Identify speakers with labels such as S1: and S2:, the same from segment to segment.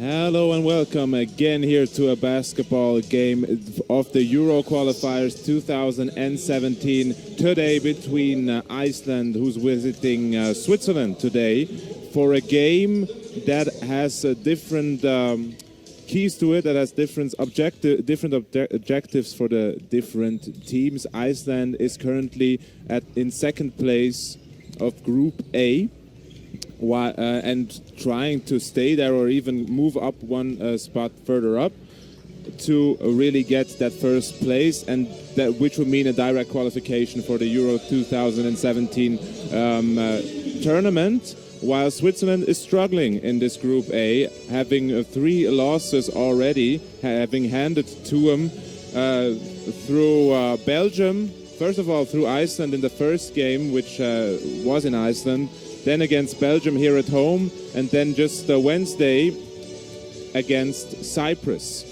S1: Hello and welcome again here to a basketball game of the Euro Qualifiers 2017 today between Iceland, who's visiting Switzerland today, for a game that has different keys to it, that has different objectives for the different teams. Iceland is currently in second place of Group A. And trying to stay there or even move up one spot further up to really get that first place, and that which would mean a direct qualification for the Euro 2017 tournament, while Switzerland is struggling in this Group A, having 3 losses already, having handed to them through Belgium, first of all through Iceland in the first game, which was in Iceland, then against Belgium here at home, and then just Wednesday against Cyprus.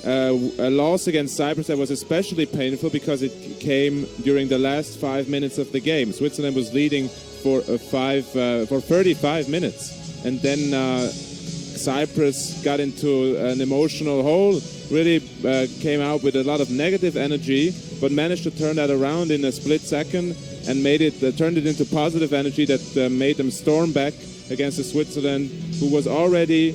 S1: A loss against Cyprus that was especially painful because it came during the last 5 minutes of the game. Switzerland was leading for 35 minutes, and then Cyprus got into an emotional hole, really came out with a lot of negative energy, but managed to turn that around in a split second and turned it into positive energy that made them storm back against the Switzerland, who was already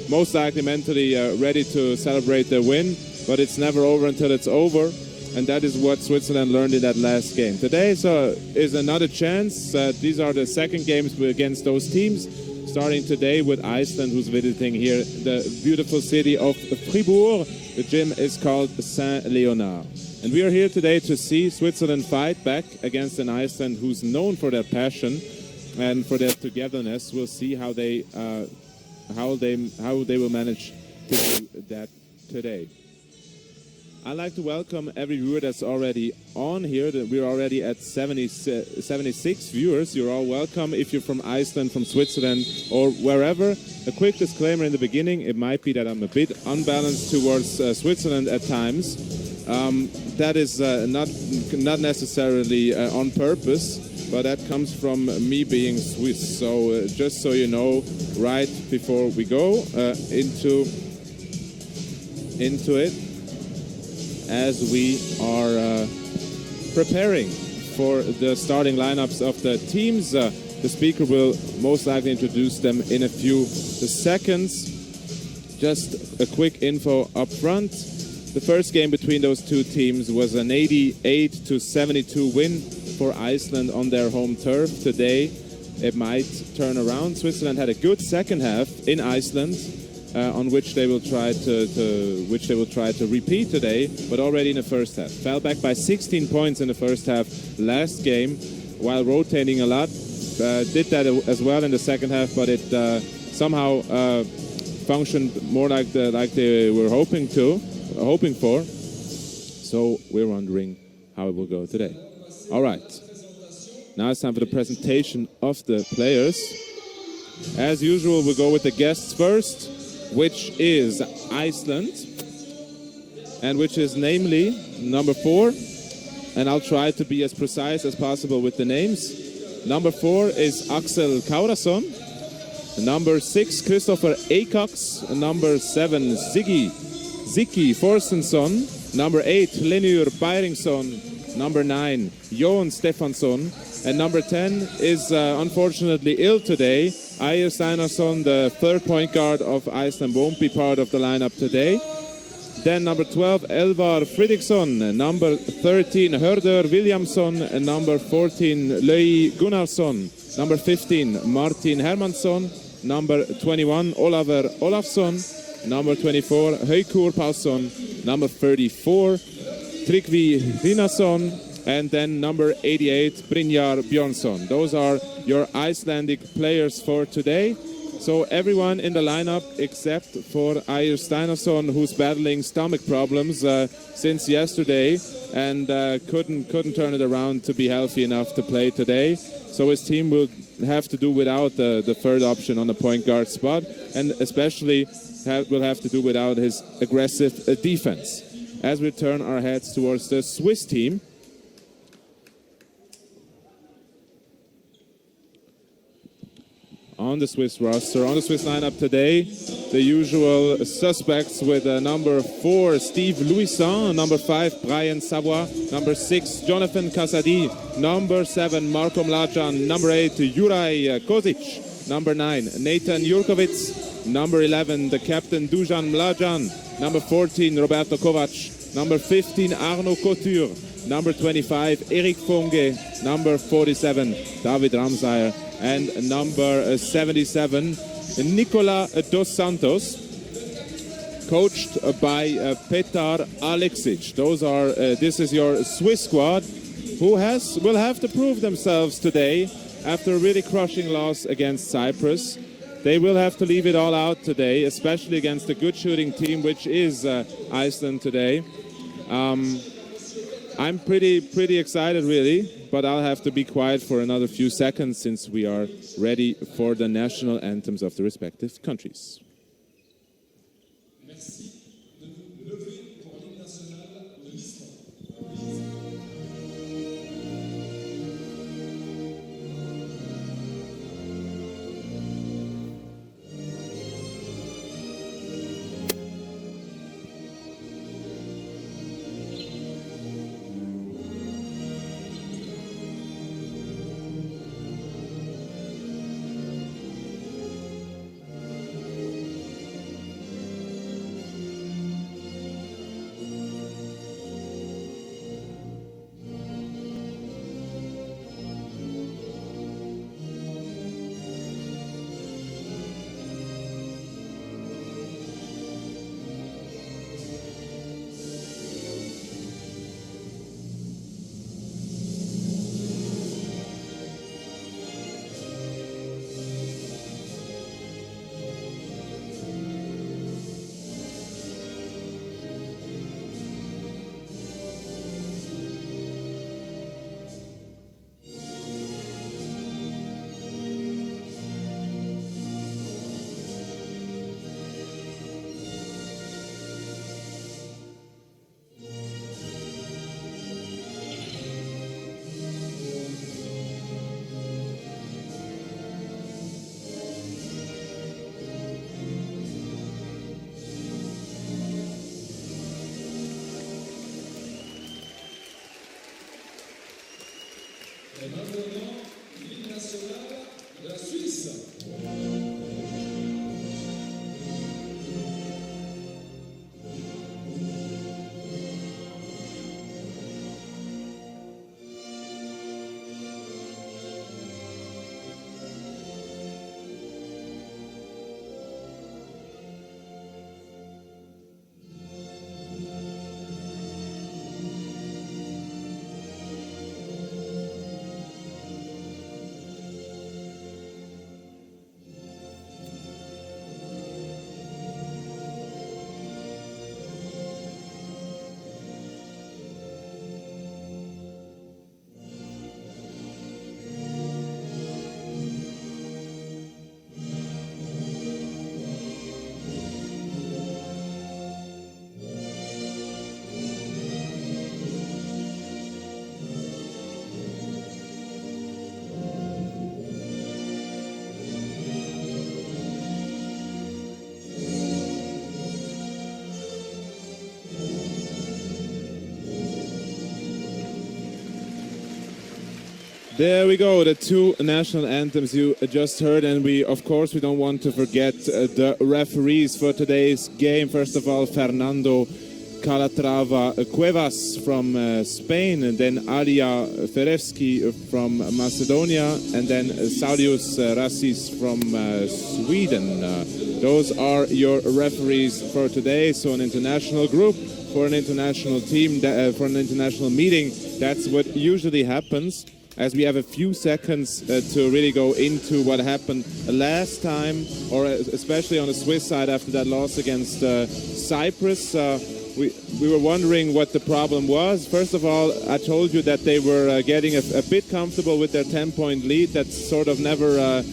S1: most likely mentally ready to celebrate their win. But it's never over until it's over, and that is what Switzerland learned in that last game. Today is another chance. These are the second games against those teams, starting today with Iceland, who's visiting here the beautiful city of Fribourg. The gym is called Leonard. And we are here today to see Switzerland fight back against an Iceland who's known for their passion and for their togetherness. We'll see how they will manage to do that today. I'd like to welcome every viewer that's already on here. We're already at 76 viewers. You're all welcome if you're from Iceland, from Switzerland, or wherever. A quick disclaimer in the beginning: it might be that I'm a bit unbalanced towards Switzerland at times. That is not necessarily on purpose, but that comes from me being Swiss. So just so you know, right before we go into it, as we are preparing for the starting lineups of the teams, the speaker will most likely introduce them in a few seconds. Just a quick info up front. The first game between those two teams was an 88-72 win for Iceland on their home turf. Today, it might turn around. Switzerland had a good second half in Iceland, on which they will try to repeat today, but already in the first half. Fell back by 16 points in the first half last game, while rotating a lot. Did that as well in the second half, but it somehow functioned more like they were hoping for. So we're wondering how it will go today. All right. Now it's time for the presentation of the players. As usual, we'll go with the guests first, which is Iceland, and which is namely number 4. And I'll try to be as precise as possible with the names. Number 4 is Axel Kaurason. Number 6, Christopher Acox. Number 7, Ziki Forstensson. Number 8, Leonard Byringsson. Number 9, Jon Stefansson. And number 10 is unfortunately ill today. Eir Steinarsson, the third point guard of Iceland, won't be part of the lineup today. Then number 12, Elvar Fridriksson. Number 13, Hörder Williamson. And number 14, Löi Gunnarsson. Number 15, Martin Hermansson. Number 21, Oliver Olafsson. Number 24, Haukur Paulsson. Number 34, Tryggvi Rinason. And then number 88, Brynjar Björnsson. Those are your Icelandic players for today. So everyone in the lineup except for Eir Steinarsson, who's battling stomach problems since yesterday and couldn't turn it around to be healthy enough to play today. So his team will have to do without the third option on the point guard spot, and especially will have to do without his aggressive defense. As we turn our heads towards the Swiss team, on the Swiss roster. On the Swiss lineup today, the usual suspects with number 4, Steve Louison, number 5, Brian Savoy, number 6, Jonathan Kasadi, number 7, Marko Mlađan, number 8, Juraj Kozic, number 9, Nathan Jurkovic, number 11, the captain Dujan Mlađan, number 14, Roberto Kovac, number 15, Arno Couture, number 25, Eric Fonge, number 47, David Ramsayer, and number 77, Nicola dos Santos, coached by Petar Aleksic. This is your Swiss squad, who will have to prove themselves today after a really crushing loss against Cyprus. They will have to leave it all out today, especially against a good shooting team, which is Iceland today. I'm pretty excited, really, but I'll have to be quiet for another few seconds since we are ready for the national anthems of the respective countries. There we go, the two national anthems you just heard, and we don't want to forget the referees for today's game. First of all, Fernando Calatrava Cuevas from Spain, and then Alia Ferevski from Macedonia, and then Saudius Rassis from Sweden. Those are your referees for today. So an international group for an international team, for an international meeting. That's what usually happens. As we have a few seconds to really go into what happened last time, or especially on the Swiss side after that loss against Cyprus. We were wondering what the problem was. First of all, I told you that they were getting a bit comfortable with their 10-point lead that sort of never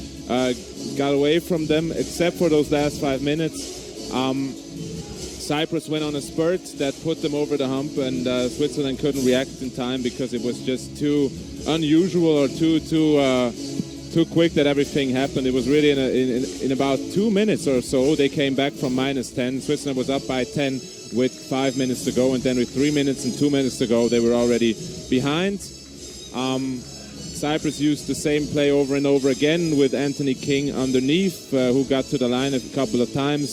S1: got away from them, except for those last 5 minutes. Cyprus went on a spurt that put them over the hump, and Switzerland couldn't react in time because it was just too unusual or too too quick that everything happened. It was really in about 2 minutes or so, they came back from -10. Switzerland was up by 10 with 5 minutes to go, and then with 3 minutes and 2 minutes to go, they were already behind. Cyprus used the same play over and over again with Anthony King underneath, who got to the line a couple of times.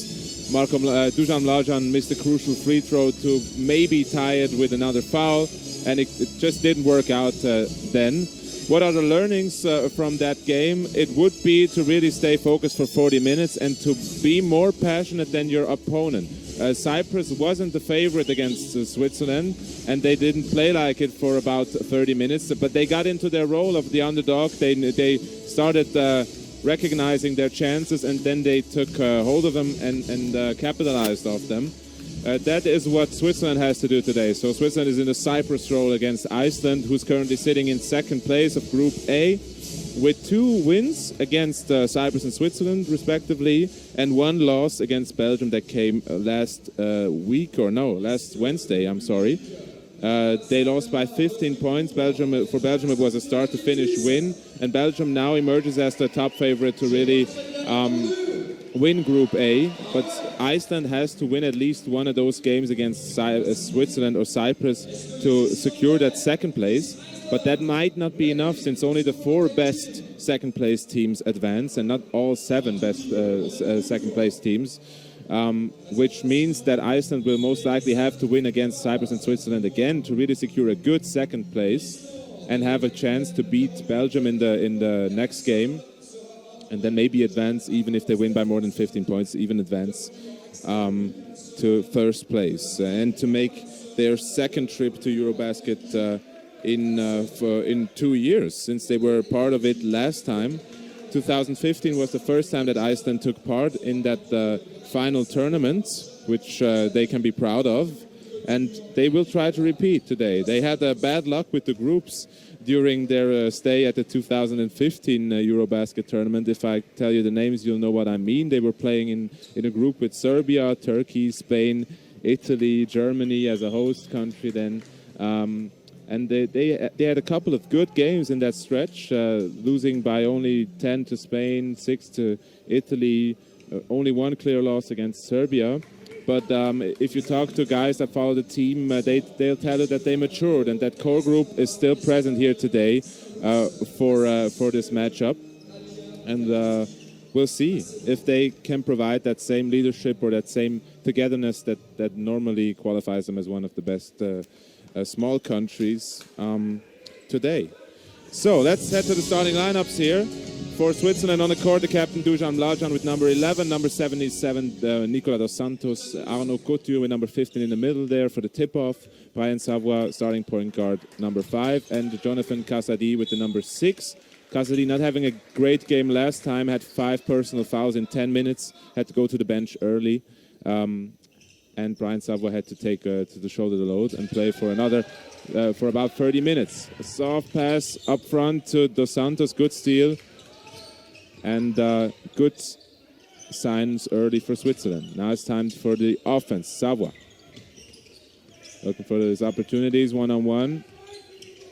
S1: Dusan Mlajan missed a crucial free throw to maybe tie it with another foul, and it just didn't work out then. What are the learnings from that game? It would be to really stay focused for 40 minutes and to be more passionate than your opponent. Cyprus wasn't the favorite against Switzerland, and they didn't play like it for about 30 minutes, but they got into their role of the underdog. They started recognizing their chances, and then they took hold of them and capitalized off them. That is what Switzerland has to do today. So Switzerland is in a Cyprus role against Iceland, who's currently sitting in second place of Group A, with 2 wins against Cyprus and Switzerland, respectively, and 1 loss against Belgium that came last Wednesday, I'm sorry. They lost by 15 points. For Belgium, it was a start-to-finish win, and Belgium now emerges as the top favorite to really win Group A, but Iceland has to win at least one of those games against Switzerland or Cyprus to secure that second place. But that might not be enough, since only the 4 best second-place teams advance, and not all 7 best second-place teams, which means that Iceland will most likely have to win against Cyprus and Switzerland again to really secure a good second place and have a chance to beat Belgium in the next game, and then maybe advance, even if they win by more than 15 points, even advance to first place and to make their second trip to Eurobasket in 2 years, since they were part of it last time. 2015 was the first time that Iceland took part in that final tournament, which they can be proud of, and they will try to repeat today. They had bad luck with the groups during their stay at the 2015 Eurobasket tournament. If I tell you the names, you'll know what I mean. They were playing in a group with Serbia, Turkey, Spain, Italy, Germany as a host country then. And they had a couple of good games in that stretch, losing by only 10 to Spain, 6 to Italy, only 1 clear loss against Serbia. But if you talk to guys that follow the team, they'll tell you that they matured, and that core group is still present here today for this matchup. And we'll see if they can provide that same leadership or that same togetherness that normally qualifies them as one of the best small countries today. So let's head to the starting lineups here. For Switzerland on the court, the captain Dusan Mlajan with number 11, number 77 Nicolas dos Santos, Arnaud Couture with number 15 in the middle there for the tip-off, Brian Savoie starting point guard number 5, and Jonathan Casady with the number 6. Casady not having a great game last time, had 5 personal fouls in 10 minutes, had to go to the bench early. And Brian Savoie had to take to shoulder the load and play for for about 30 minutes. A soft pass up front to Dos Santos, good steal, and good signs early for Switzerland. Now it's time for the offense. Savoie looking for those opportunities one-on-one.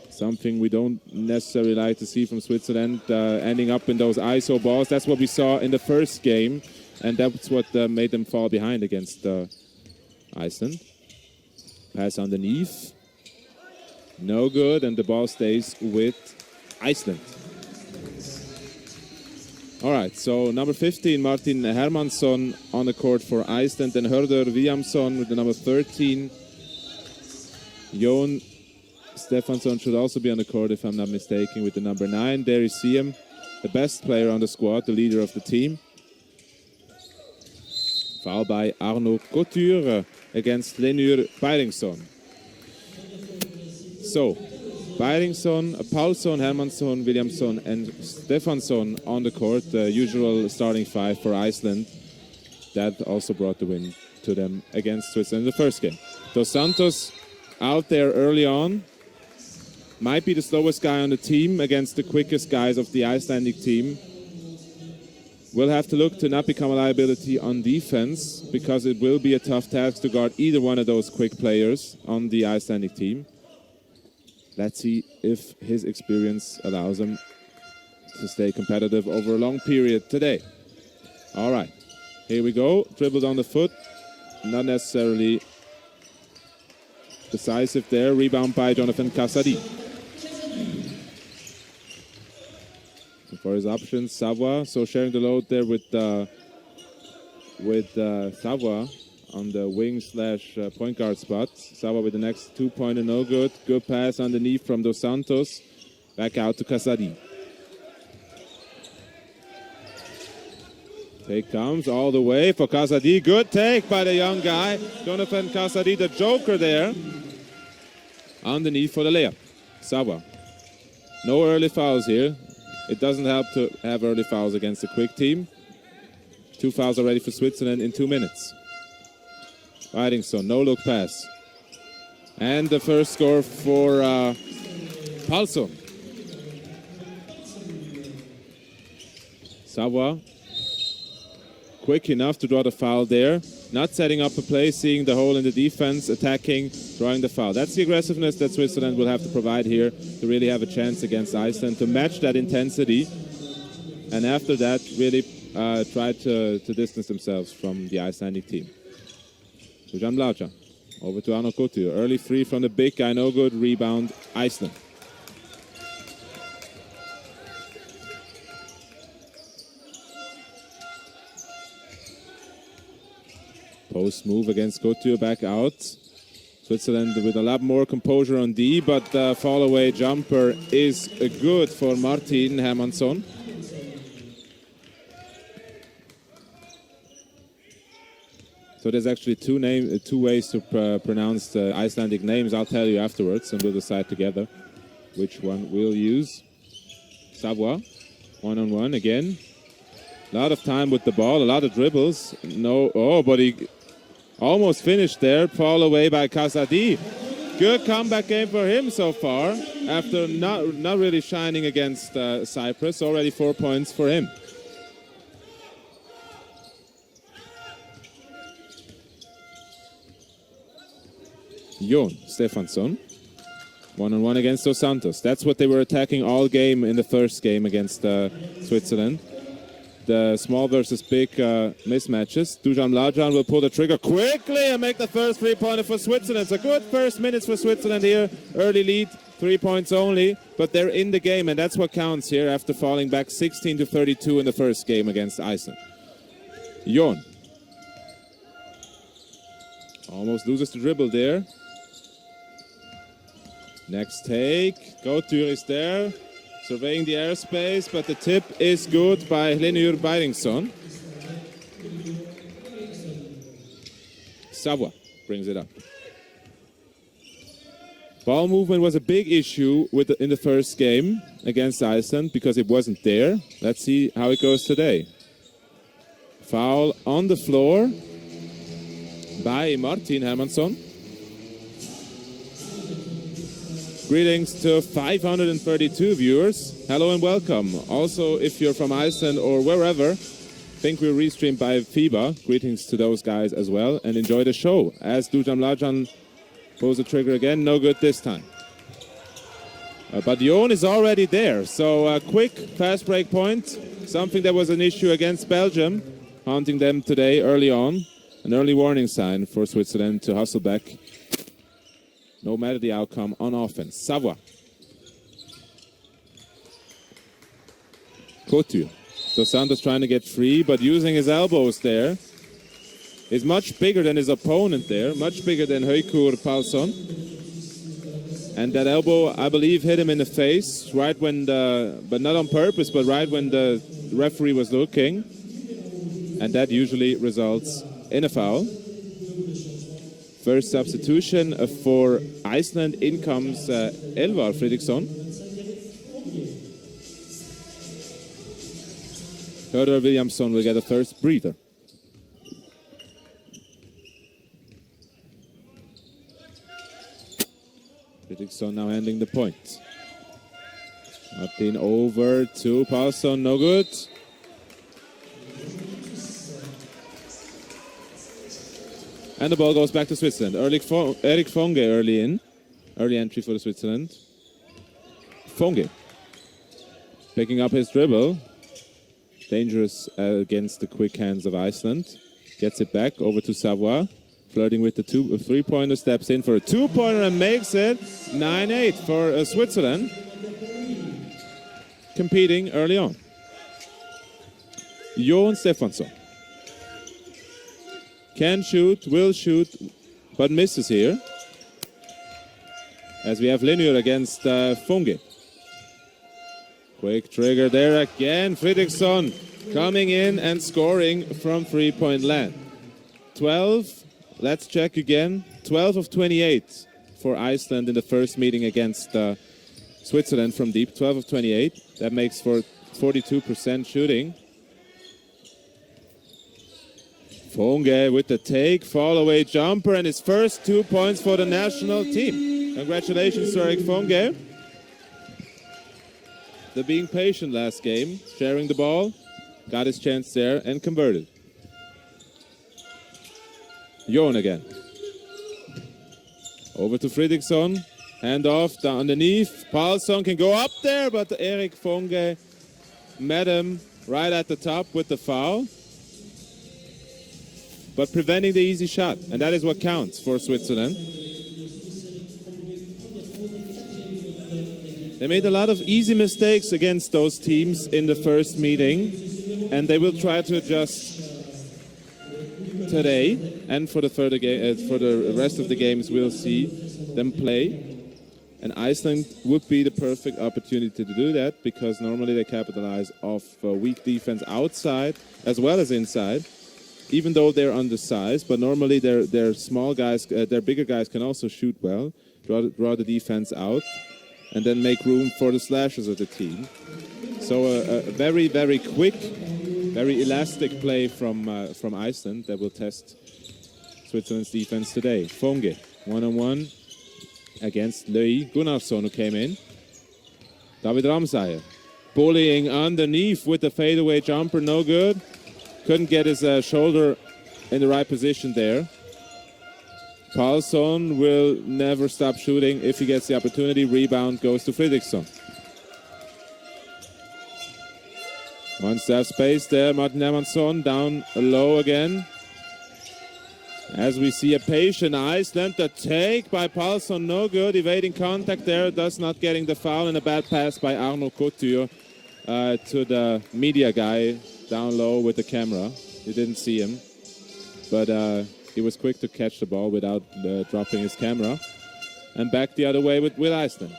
S1: Something we don't necessarily like to see from Switzerland, ending up in those ISO balls. That's what we saw in the first game, and that's what made them fall behind against Iceland. Pass underneath. No good, and the ball stays with Iceland. All right, so number 15, Martin Hermansson on the court for Iceland, then Hörður Williamson with the number 13. Jon Stefansson should also be on the court, if I'm not mistaken, with the number 9. There you see him, the best player on the squad, the leader of the team. Foul by Arnaud Couture against Leonard Beiringson. So, Beiringson, Paulsson, Hermansson, Williamson, and Stefansson on the court, the usual starting 5 for Iceland. That also brought the win to them against Switzerland in the first game. Dos Santos out there early on. Might be the slowest guy on the team against the quickest guys of the Icelandic team. Will have to look to not become a liability on defense, because it will be a tough task to guard either one of those quick players on the Icelandic team. Let's see if his experience allows him to stay competitive over a long period today. All right, here we go. Dribbled on the foot. Not necessarily decisive there. Rebound by Jonathan Kasadi. For his options, Savoie. So sharing the load there with Savoie on the wing / point guard spot. Savoie with the next 2-pointer, no good. Good pass underneath from Dos Santos. Back out to Kasadi. Take comes all the way for Kasadi. Good take by the young guy. Jonathan Kasadi, the joker there. Underneath for the layup. Savoie. No early fouls here. It doesn't help to have early fouls against a quick team. 2 fouls already for Switzerland in 2 minutes. Weidingsson, no look pass. And the first score for Palso. Savoie. Quick enough to draw the foul there. Not setting up a play, seeing the hole in the defense, attacking, drawing the foul. That's the aggressiveness that Switzerland will have to provide here to really have a chance against Iceland, to match that intensity. And after that, really try to distance themselves from the Icelandic team. Dujan Mlacha, over to Arno Couture. Early three from the big guy, no good. Rebound, Iceland. Post move against Couture, back out. Switzerland with a lot more composure on D, but the fall away jumper is good for Martin Hermansson. So there's actually two ways to pronounce the Icelandic names. I'll tell you afterwards, and we'll decide together which one we'll use. Savoie, one-on-one again. A lot of time with the ball, a lot of dribbles. No, but he almost finished there. Fall away by Kasadi. Good comeback game for him so far. After not really shining against Cyprus, already 4 points for him. Jon Stefansson, one-on-one against Dos Santos. That's what they were attacking all game in the first game against Switzerland. The small versus big mismatches. Dujan Mlajan will pull the trigger quickly and make the first 3-pointer for Switzerland. It's a good first minutes for Switzerland here. Early lead, 3 points only, but they're in the game, and that's what counts here after falling back 16-32 in the first game against Iceland. Jon. Almost loses the dribble there. Next take. Couture is there. Surveying the airspace, but the tip is good by Leonard Weidingsson. Savoie brings it up. Ball movement was a big issue in the first game against Iceland because it wasn't there. Let's see how it goes today. Foul on the floor by Martin Hermansson. Greetings to 532 viewers. Hello and welcome. Also, if you're from Iceland or wherever, I think we're restreamed by FIBA. Greetings to those guys as well, and enjoy the show. As Dujan Mlajan pulls the trigger again, no good this time. But Jon is already there, so a quick fast break point, something that was an issue against Belgium, haunting them today early on. An early warning sign for Switzerland to hustle back, no matter the outcome on offense. Savoie. Couture. Dos Santos trying to get free, but using his elbows there. Is much bigger than his opponent there, much bigger than Haukur Palsson. And that elbow, I believe, hit him in the face, right when but not on purpose, but right when the referee was looking. And that usually results in a foul. First substitution for Iceland. In comes Elvar Fredriksson. Hörder Williamson will get a first breather. Fredriksson now handling the point. Martin over to Palsson, no good. And the ball goes back to Switzerland. Erik Fonge early entry for the Switzerland. Fonge. Picking up his dribble. Dangerous against the quick hands of Iceland. Gets it back over to Savoie. Flirting with the three-pointer. Steps in for a two-pointer and makes it 9-8 for Switzerland. Competing early on. Jon Stefansson. Can shoot, will shoot, but misses here. As we have Leonard against Funge. Quick trigger there again. Fredriksson coming in and scoring from three-point land. 12, let's check again. 12 of 28 for Iceland in the first meeting against Switzerland from deep. 12 of 28. That makes for 42% shooting. Funge with the take, fall away jumper, and his first 2 points for the national team. Congratulations to Eric Funge. The being patient last game, sharing the ball, got his chance there and converted. Jon again. Over to Fredriksson, hand off down underneath. Paulson can go up there, but Eric Funge met him right at the top with the foul. But preventing the easy shot, and that is what counts for Switzerland. They made a lot of easy mistakes against those teams in the first meeting, and they will try to adjust today. And for the rest of the games, we'll see them play. And Iceland would be the perfect opportunity to do that, because normally they capitalize off weak defense outside as well as inside. Even though they're undersized, but normally their small guys, their bigger guys can also shoot well, draw the defense out, and then make room for the slashers of the team. So a very, very quick, very elastic play from Iceland that will test Switzerland's defense today. Funge, one-on-one against Löi Gunnarsson, who came in. David Ramsayer bullying underneath with the fadeaway jumper, no good. Couldn't get his shoulder in the right position there. Paulson will never stop shooting if he gets the opportunity. Rebound goes to Fredriksson. One step space there. Martin Hermansson down low again. As we see a patient Iceland. The take by Paulson, no good. Evading contact there, thus not getting the foul. And a bad pass by Arno Couture to the media guy down low with the camera. You didn't see him, but he was quick to catch the ball without dropping his camera. And back the other way with Iceland.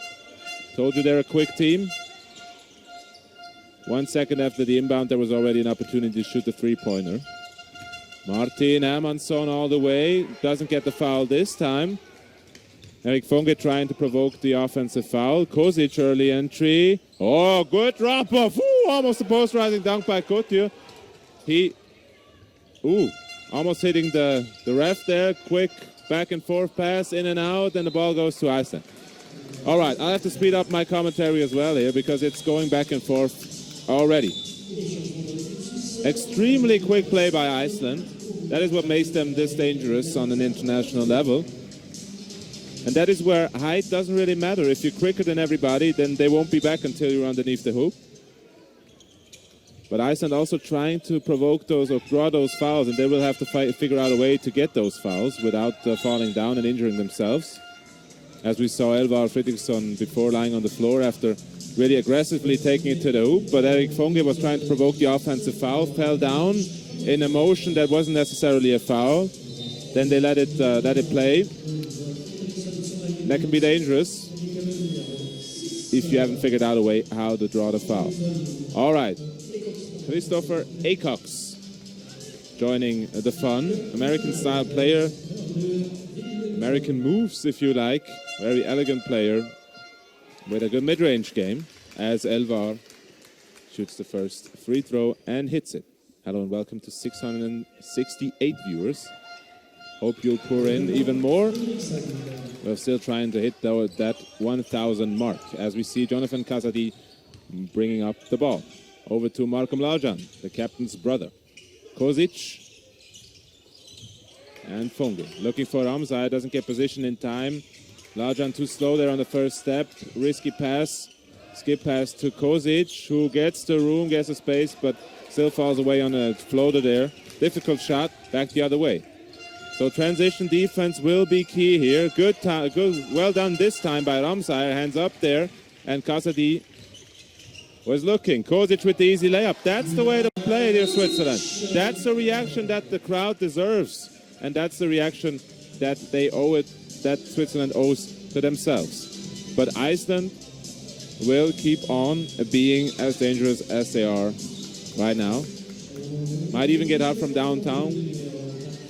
S1: Told you they're a quick team. 1 second after the inbound, there was already an opportunity to shoot the three-pointer. Martin Hermansson all the way. Doesn't get the foul this time. Eric Funge trying to provoke the offensive foul. Kozic early entry. Oh, good drop-off. Almost a post-rising dunk by Couture. Almost hitting the ref there. Quick back-and-forth pass, in and out, and the ball goes to Iceland. All right, I'll have to speed up my commentary as well here because it's going back and forth already. Extremely quick play by Iceland. That is what makes them this dangerous on an international level. And that is where height doesn't really matter. If you're quicker than everybody, then they won't be back until you're underneath the hoop. But Iceland also trying to provoke those or draw those fouls, and they will have to figure out a way to get those fouls without falling down and injuring themselves. As we saw Elvar Fredriksson before lying on the floor after really aggressively taking it to the hoop. But Eric Funge was trying to provoke the offensive foul, fell down in a motion that wasn't necessarily a foul. Then they let it play. That can be dangerous if you haven't figured out a way how to draw the foul. All right. Christopher Acox joining the fun. American-style player. American moves, if you like. Very elegant player with a good mid-range game as Elvar shoots the first free throw and hits it. Hello and welcome to 668 viewers. Hope you'll pour in even more. We're still trying to hit that 1,000 mark as we see Jonathan Kazadi bringing up the ball. Over to Marko Mlađan, the captain's brother. Kozic and Funge. Looking for Ramsay, doesn't get position in time. Mlađan too slow there on the first step. Risky pass. Skip pass to Kozic, who gets the room, gets the space, but still falls away on a floater there. Difficult shot, back the other way. So transition defense will be key here. Good, well done this time by Ramsayer. Hands up there, and Kasadi was looking. Kozic with the easy layup. That's the way to play, dear Switzerland. That's the reaction that the crowd deserves, and that's the reaction that they owe it, that Switzerland owes to themselves. But Iceland will keep on being as dangerous as they are right now. Might even get out from downtown.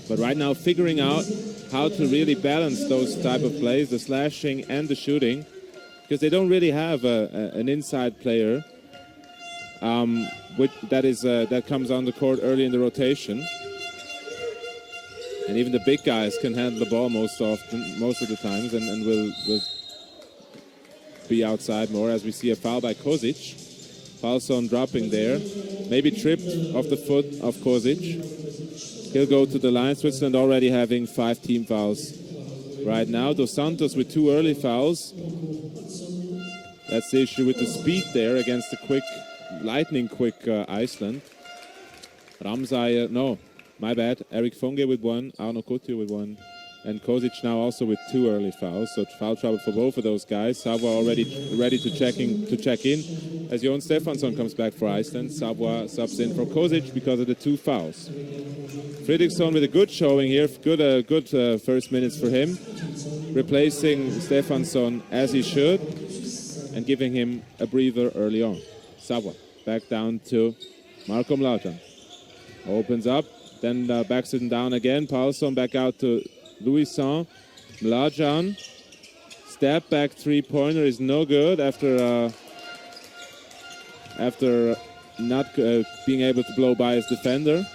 S1: But right now figuring out how to really balance those type of plays, the slashing and the shooting, because they don't really have an inside player that comes on the court early in the rotation. And even the big guys can handle the ball most of the times, and will be outside more, as we see a foul by Kozic. Foul zone dropping there. Maybe tripped off the foot of Kozic. He'll go to the line. Switzerland already having 5 team fouls right now. Dos Santos with 2 early fouls. That's the issue with the speed there against the lightning quick Iceland. Ramsayer, no, my bad. Eric Funge with 1, Arno Couture with 1. And Kozic now also with 2 early fouls, so foul trouble for both of those guys. Savoie already ready to check in. As Jon Stefansson comes back for Iceland, Savoie subs in for Kozic because of the 2 fouls. Fredriksson with a good showing here, good first minutes for him, replacing Stefansson as he should, and giving him a breather early on. Savoie back down to Marko Mlađan. Opens up, then backs it down again. Paulson back out to Louison. Mlađan, step back 3-pointer is no good after not being able to blow by his defender.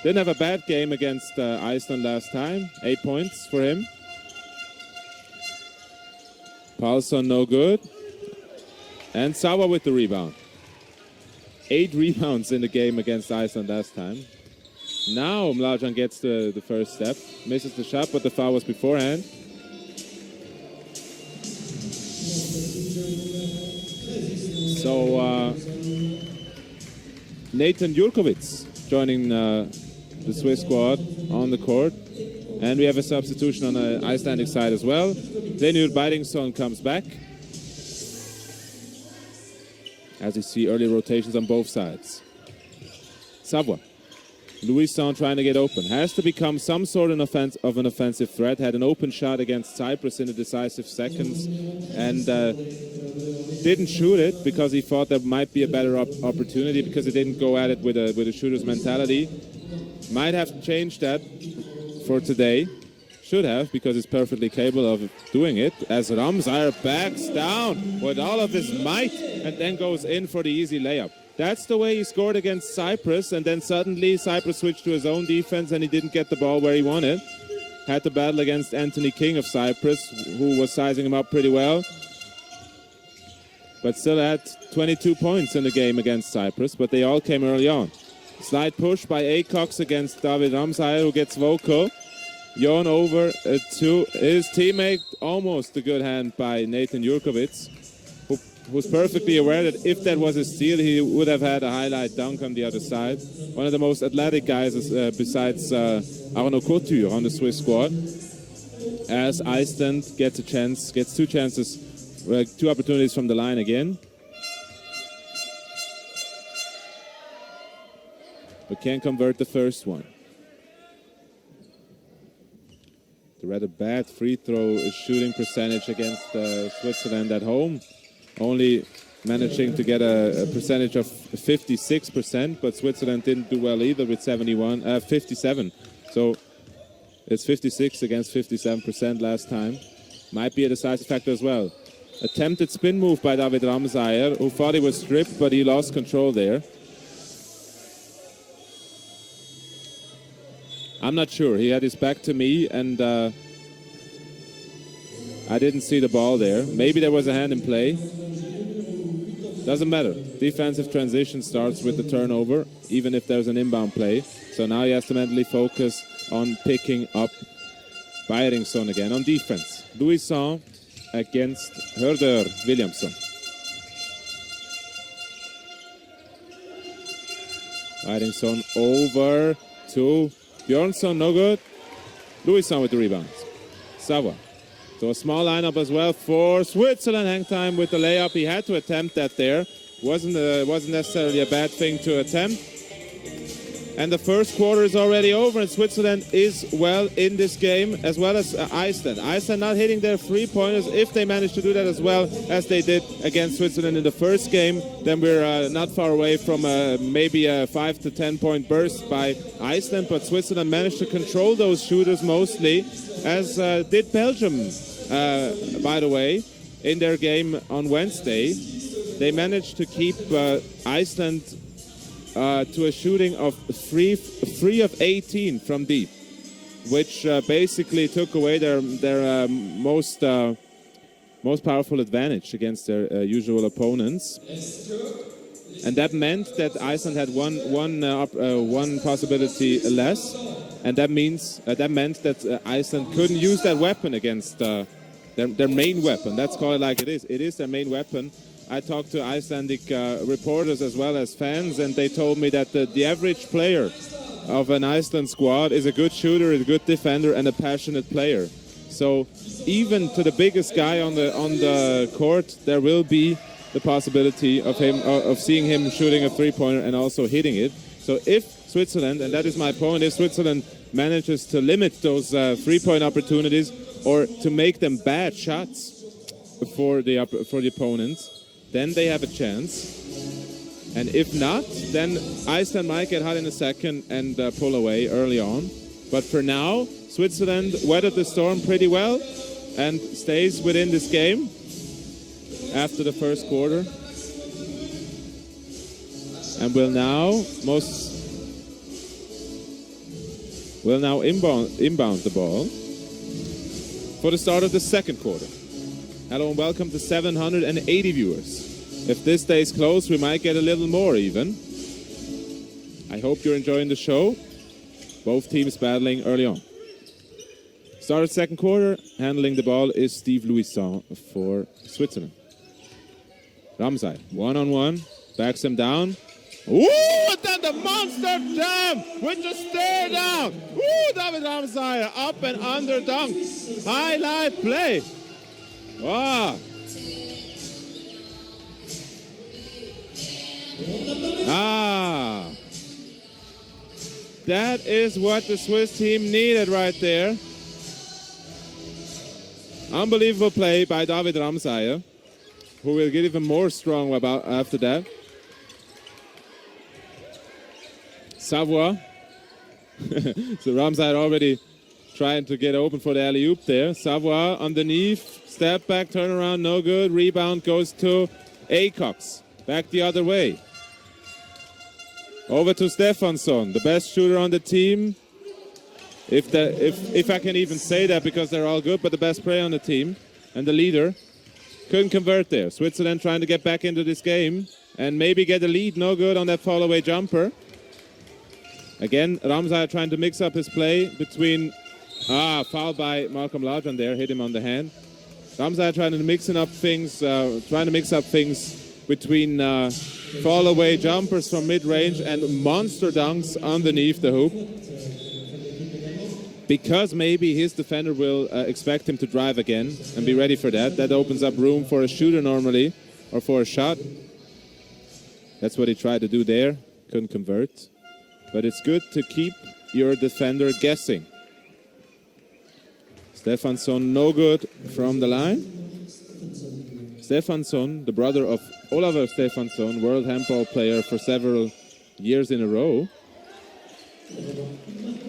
S1: Didn't have a bad game against Iceland last time. 8 points for him. Paulson no good. And Savoie with the rebound. 8 rebounds in the game against Iceland last time. Now Mlađan gets the first step, misses the shot, but the foul was beforehand. So Nathan Jurkovic joining the Swiss squad on the court. And we have a substitution on the Icelandic side as well. Leonard Beidingsson comes back. As you see, early rotations on both sides. Savoie. Louison trying to get open. Has to become some sort of an offensive threat. Had an open shot against Cyprus in the decisive seconds. And didn't shoot it because he thought there might be a better opportunity, because he didn't go at it with a shooter's mentality. Might have changed that for today. Should have, because he's perfectly capable of doing it. As Ramsayer backs down with all of his might and then goes in for the easy layup. That's the way he scored against Cyprus, and then suddenly Cyprus switched to his own defense and he didn't get the ball where he wanted. Had to battle against Anthony King of Cyprus, who was sizing him up pretty well. But still had 22 points in the game against Cyprus, but they all came early on. Slight push by Acox against David Ramsayer, who gets vocal. Jon over to his teammate, almost a good hand by Nathan Jurkovic, who was perfectly aware that if that was a steal, he would have had a highlight dunk on the other side. One of the most athletic guys besides Arno Couture on the Swiss squad. As Iceland gets 2 chances, 2 opportunities from the line again. But can't convert the first one. The rather bad free throw shooting percentage against Switzerland at home. Only managing to get a percentage of 56%, but Switzerland didn't do well either with 57. So it's 56 against 57% last time. Might be a decisive factor as well. Attempted spin move by David Ramsayer, who thought he was stripped, but he lost control there. I'm not sure. He had his back to me, and I didn't see the ball there. Maybe there was a hand in play. Doesn't matter. Defensive transition starts with the turnover, even if there's an inbound play. So now he has to mentally focus on picking up Beidingsson again on defense. Louison against Hörder Williamson. Hiding zone over to Bjornsson, no good. Louisson with the rebounds. Savoie. So a small lineup as well for Switzerland. Hang time with the layup. He had to attempt that there. Wasn't necessarily a bad thing to attempt. And the first quarter is already over, and Switzerland is well in this game, as well as Iceland. Iceland not hitting their three-pointers. If they manage to do that as well as they did against Switzerland in the first game, then we're not far away from maybe a 5 to 10 point burst by Iceland. But Switzerland managed to control those shooters mostly, as did Belgium, by the way, in their game on Wednesday. They managed to keep Iceland to a shooting of 3 of 18 from deep, which basically took away their most powerful advantage against their usual opponents. And that meant that Iceland had one possibility less, and that meant that Iceland couldn't use that weapon against their main weapon. Let's call it like it is. It is their main weapon. I talked to Icelandic reporters as well as fans, and they told me that the average player of an Iceland squad is a good shooter, a good defender, and a passionate player. So even to the biggest guy on the court, there will be the possibility of seeing him shooting a three-pointer and also hitting it. So if Switzerland, and that is my point, if Switzerland manages to limit those three-point opportunities or to make them bad shots for the opponents, then they have a chance. And if not, then Iceland might get hot in a second and pull away early on. But for now, Switzerland weathered the storm pretty well and stays within this game after the first quarter. And will now inbound the ball for the start of the second quarter. Hello and welcome to 780 viewers. If this stays close, we might get a little more even. I hope you're enjoying the show. Both teams battling early on. Start of second quarter, handling the ball is Steve Louisson for Switzerland. Ramsay, one-on-one, backs him down. Ooh, and then the monster jam with the stare down. Ooh, David Ramsay, up and under dunk. Highlight play. Wow. That is what the Swiss team needed right there. Unbelievable play by David Ramsay, who will get even more strong about after that. Savoie. So Ramsay already trying to get open for the alley-oop there. Savoie underneath, step back, turn around, no good. Rebound goes to Acox. Back the other way. Over to Stefansson, the best shooter on the team. If I can even say that, because they're all good, but the best player on the team and the leader. Couldn't convert there. Switzerland trying to get back into this game and maybe get a lead. No good on that fall-away jumper. Again, Ramsay trying to mix up his play between... foul by Malcolm Lajan there, hit him on the hand. Ramsay trying to mix up things between fall-away jumpers from mid-range and monster dunks underneath the hoop. Because maybe his defender will expect him to drive again and be ready for that. That opens up room for a shooter normally, or for a shot. That's what he tried to do there. Couldn't convert. But it's good to keep your defender guessing. Stefansson, no good from the line. Stefansson, the brother of Oliver Stefansson, world handball player for several years in a row.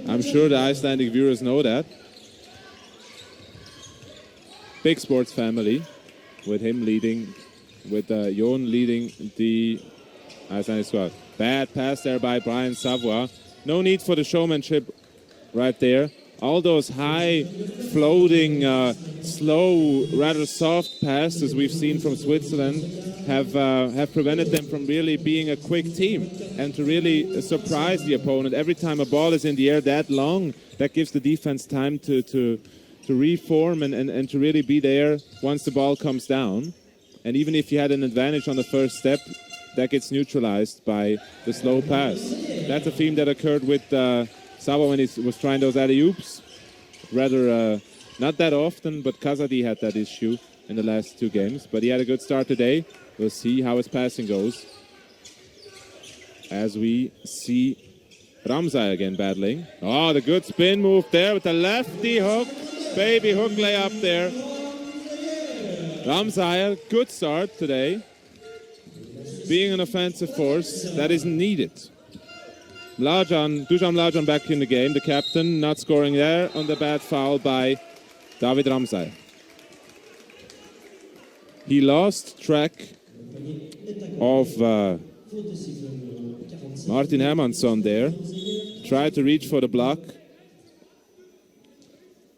S1: I'm sure the Icelandic viewers know that. Big sports family, with him leading, with Jon leading the Icelandic squad. Bad pass there by Brian Savoie. No need for the showmanship right there. All those high, floating, slow, rather soft passes we've seen from Switzerland have prevented them from really being a quick team and to really surprise the opponent. Every time a ball is in the air that long, that gives the defense time to reform and to really be there once the ball comes down. And even if you had an advantage on the first step, that gets neutralized by the slow pass. That's a theme that occurred with Sabo when he was trying those alley-oops. Rather, not that often, but Kazadi had that issue in the last 2 games. But he had a good start today. We'll see how his passing goes. As we see Ramzai again battling. Oh, the good spin move there with the lefty hook. Baby hook layup there. Ramzai, good start today. Being an offensive force that isn't needed. Dusan Mlajan back in the game, the captain, not scoring there on the bad foul by David Ramzai. He lost track of Martin Hermansson there. Tried to reach for the block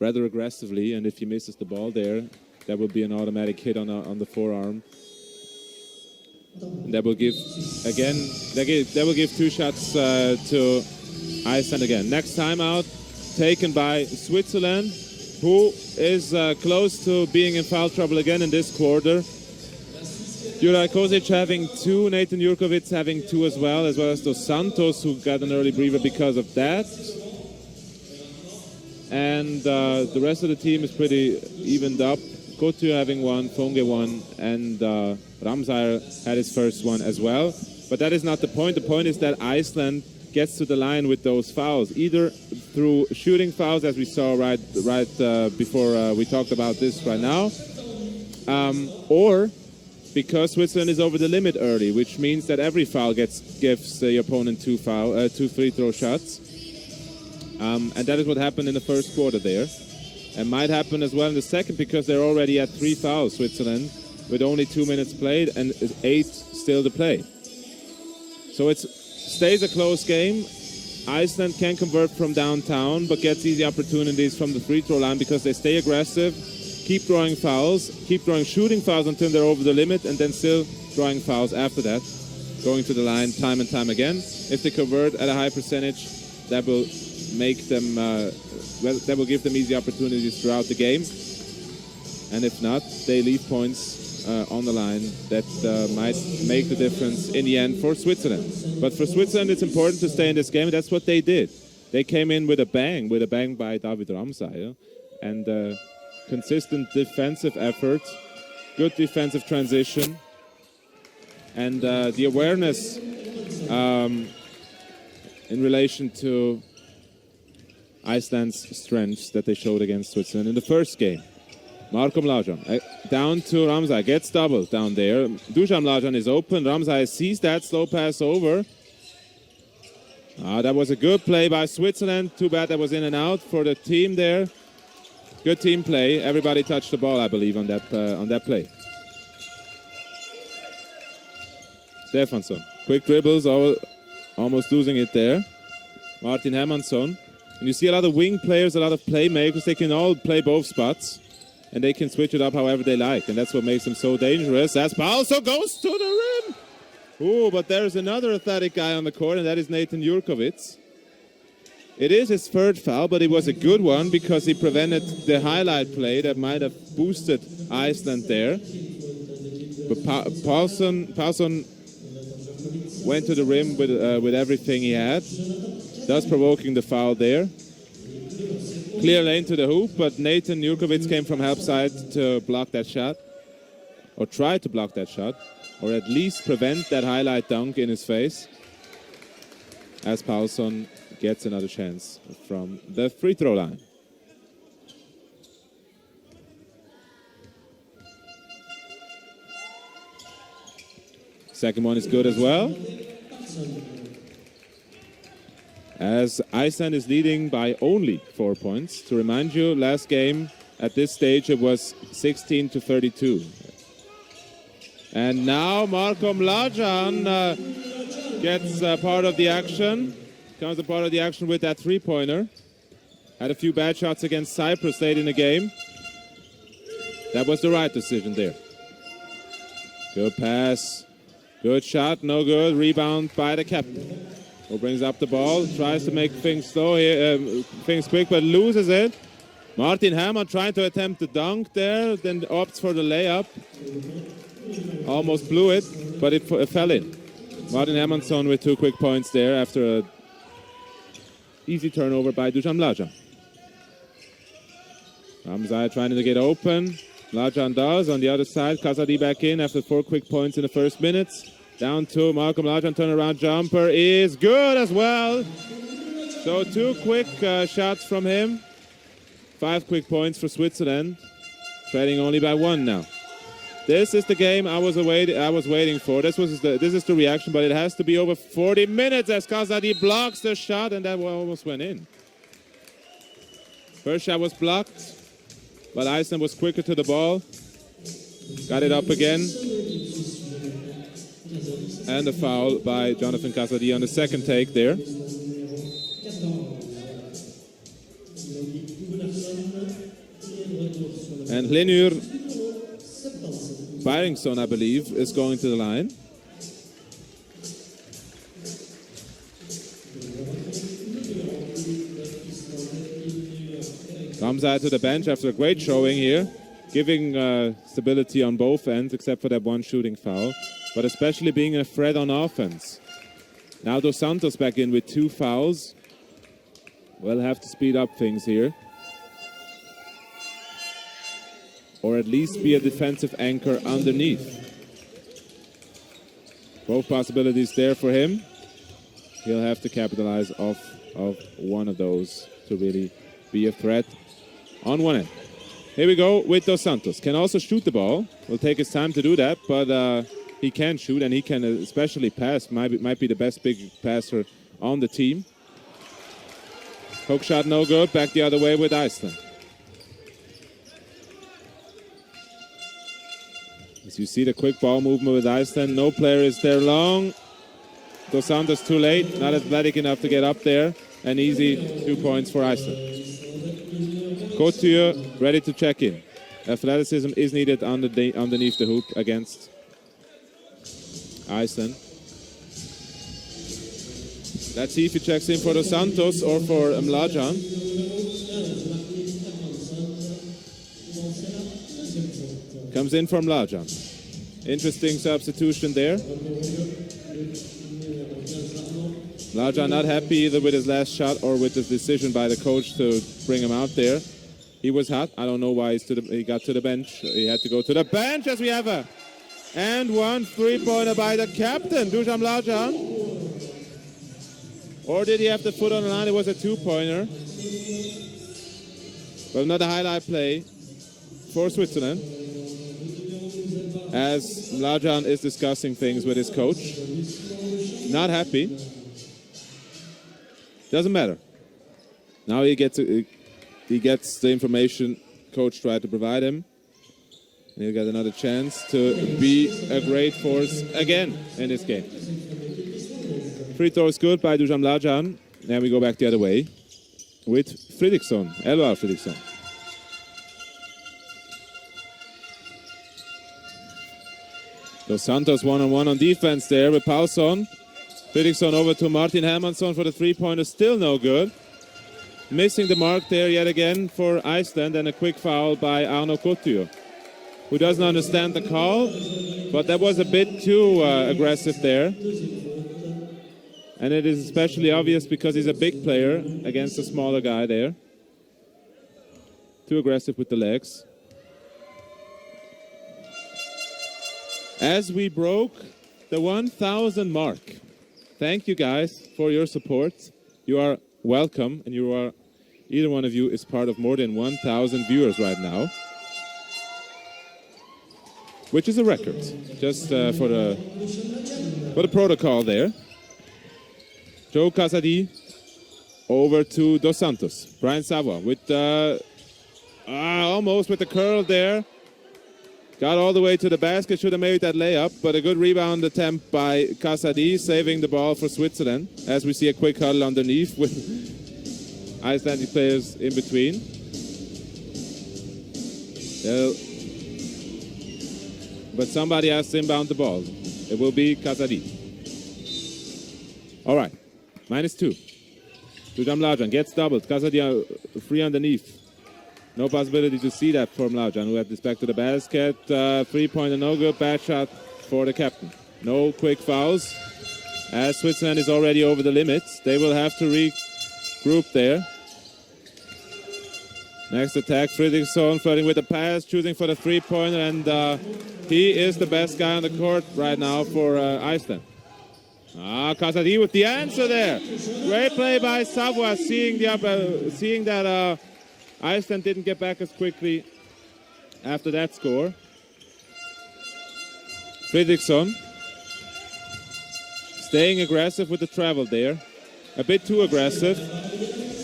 S1: rather aggressively, and if he misses the ball there, that will be an automatic hit on the forearm. And that will give, again, that will give 2 shots to Iceland again. Next timeout taken by Switzerland, who is close to being in foul trouble again in this quarter. Juraj Kosic having 2, Nathan Jurkovic having 2 as well as Dos Santos, who got an early breather because of that. And the rest of the team is pretty evened up. Kotu having 1, Fonge 1, and Ramzai had his first one as well. But that is not the point. The point is that Iceland gets to the line with those fouls, either through shooting fouls, as we saw right before we talked about this right now, or because Switzerland is over the limit early, which means that every foul gives the opponent 2 free throw shots. And that is what happened in the first quarter there. And might happen as well in the second, because they're already at 3 fouls, Switzerland, with only 2 minutes played and 8 still to play. So it stays a close game. Iceland can convert from downtown, but gets easy opportunities from the free throw line because they stay aggressive, keep drawing fouls, keep drawing shooting fouls until they're over the limit, and then still drawing fouls after that, going to the line time and time again. If they convert at a high percentage, that will make them, that will give them easy opportunities throughout the game. And if not, they leave points on the line that might make the difference in the end for Switzerland. But for Switzerland, it's important to stay in this game. That's what they did. They came in with a bang by David Ramzai, and consistent defensive effort, good defensive transition, and the awareness in relation to Iceland's strengths that they showed against Switzerland in the first game. Marko Mlajan down to Ramzai, gets doubled down there. Dusan Mlajan is open. Ramzai sees that, slow pass over. That was a good play by Switzerland. Too bad that was in and out for the team there. Good team play. Everybody touched the ball, I believe, on that play. Stefansson, quick dribbles, almost losing it there. Martin Hermansson. And you see a lot of wing players, a lot of playmakers. They can all play both spots, and they can switch it up however they like, and that's what makes them so dangerous. As also goes to the rim. Ooh, but there's another athletic guy on the court, and that is Nathan Jurkovic. It is his third foul, but it was a good one because he prevented the highlight play that might have boosted Iceland there. But Paulson went to the rim with everything he had, thus provoking the foul there. Clear lane to the hoop, but Nathan Jurkovic came from help side to block that shot, or try to block that shot, or at least prevent that highlight dunk in his face, as Paulson gets another chance from the free throw line. Second one is good as well, as Iceland is leading by only 4 points. To remind you, last game at this stage it was 16-32. And now Marko Mlajan gets part of the action, comes a part of the action with that three-pointer. Had a few bad shots against Cyprus late in the game. That was the right decision there. Good pass, good shot, no good. Rebound by the captain, who brings up the ball, tries to make things slow here, things quick, but loses it. Martin Hermann trying to attempt the dunk there, then opts for the layup. Almost blew it, but it fell in. Martin Hermansson with 2 quick points there after a easy turnover by Dusan Mlađan. Ramzai trying to get open. Mlađan does. On the other side, Kazadi back in after 4 quick points in the first minutes. Down to Malcolm Mlađan, turnaround jumper is good as well. So 2 quick shots from him. 5 quick points for Switzerland. Trailing only by 1 now. This is the game I was waiting for. This is the reaction, but it has to be over 40 minutes as Kazadi blocks the shot, and that almost went in. First shot was blocked, but Iceland was quicker to the ball. Got it up again. And a foul by Jonathan Kazadi on the second take there. And Leonard Byrington, I believe, is going to the line. Comes out to the bench after a great showing here, giving stability on both ends except for that one shooting foul, but especially being a threat on offense. Now Dos Santos back in with 2 fouls. We'll have to speed up things here. Or at least be a defensive anchor underneath. Both possibilities there for him. He'll have to capitalize off of one of those to really be a threat on one end. Here we go with Dos Santos. Can also shoot the ball. Will take his time to do that, but he can shoot and he can especially pass. Might be the best big passer on the team. Hook shot no good. Back the other way with Iceland. As you see the quick ball movement with Iceland, no player is there long. Dos Santos too late, not athletic enough to get up there. An easy 2 points for Iceland. Couture ready to check in. Athleticism is needed underneath the hoop against Iceland. Let's see if he checks in for Dos Santos or for Mlađan. Comes in from Mlađan. Interesting substitution there. Mlađan not happy either with his last shot or with the decision by the coach to bring him out there. He was hot. I don't know why he got to the bench. He had to go to the bench as we have a and 1 3-pointer by the captain, Dusan Mlađan. Or did he have the foot on the line? It was a 2-pointer. But another highlight play for Switzerland, as Mlađan is discussing things with his coach. Not happy. Doesn't matter. Now he gets the information coach tried to provide him. And he'll get another chance to be a great force again in this game. Free throw is good by Dusan Mlađan. Now we go back the other way with Fredriksson, Elvar Fredriksson. Dos Santos one-on-one on defense there with Paulson. Fredriksson over to Martin Hermansson for the 3-pointer, still no good. Missing the mark there yet again for Iceland, and a quick foul by Arno Couture, who doesn't understand the call, but that was a bit too aggressive there. And it is especially obvious because he's a big player against a smaller guy there. Too aggressive with the legs. As we broke the 1,000 mark. Thank you guys for your support. You are welcome, and either one of you is part of more than 1,000 viewers right now, which is a record. Just for the protocol there. Joe Kazadi over to Dos Santos. Brian Savoy with almost with the curl there. Got all the way to the basket, should have made that layup, but a good rebound attempt by Kazadi, saving the ball for Switzerland, as we see a quick huddle underneath with Icelandic players in between. But somebody has to inbound the ball. It will be Kazadi. All right, -2. Dusan Mlađan gets doubled. Kazadi free underneath. No possibility to see that for Mlađan, who had this back to the basket. 3-pointer no good, bad shot for the captain. No quick fouls, as Switzerland is already over the limits. They will have to group there. Next attack, Fredriksson flirting with the pass, choosing for the three-pointer, and he is the best guy on the court right now for Iceland. Kasadi with the answer there. Great play by Savoie, seeing that Iceland didn't get back as quickly after that score. Fredriksson staying aggressive with the travel there. A bit too aggressive,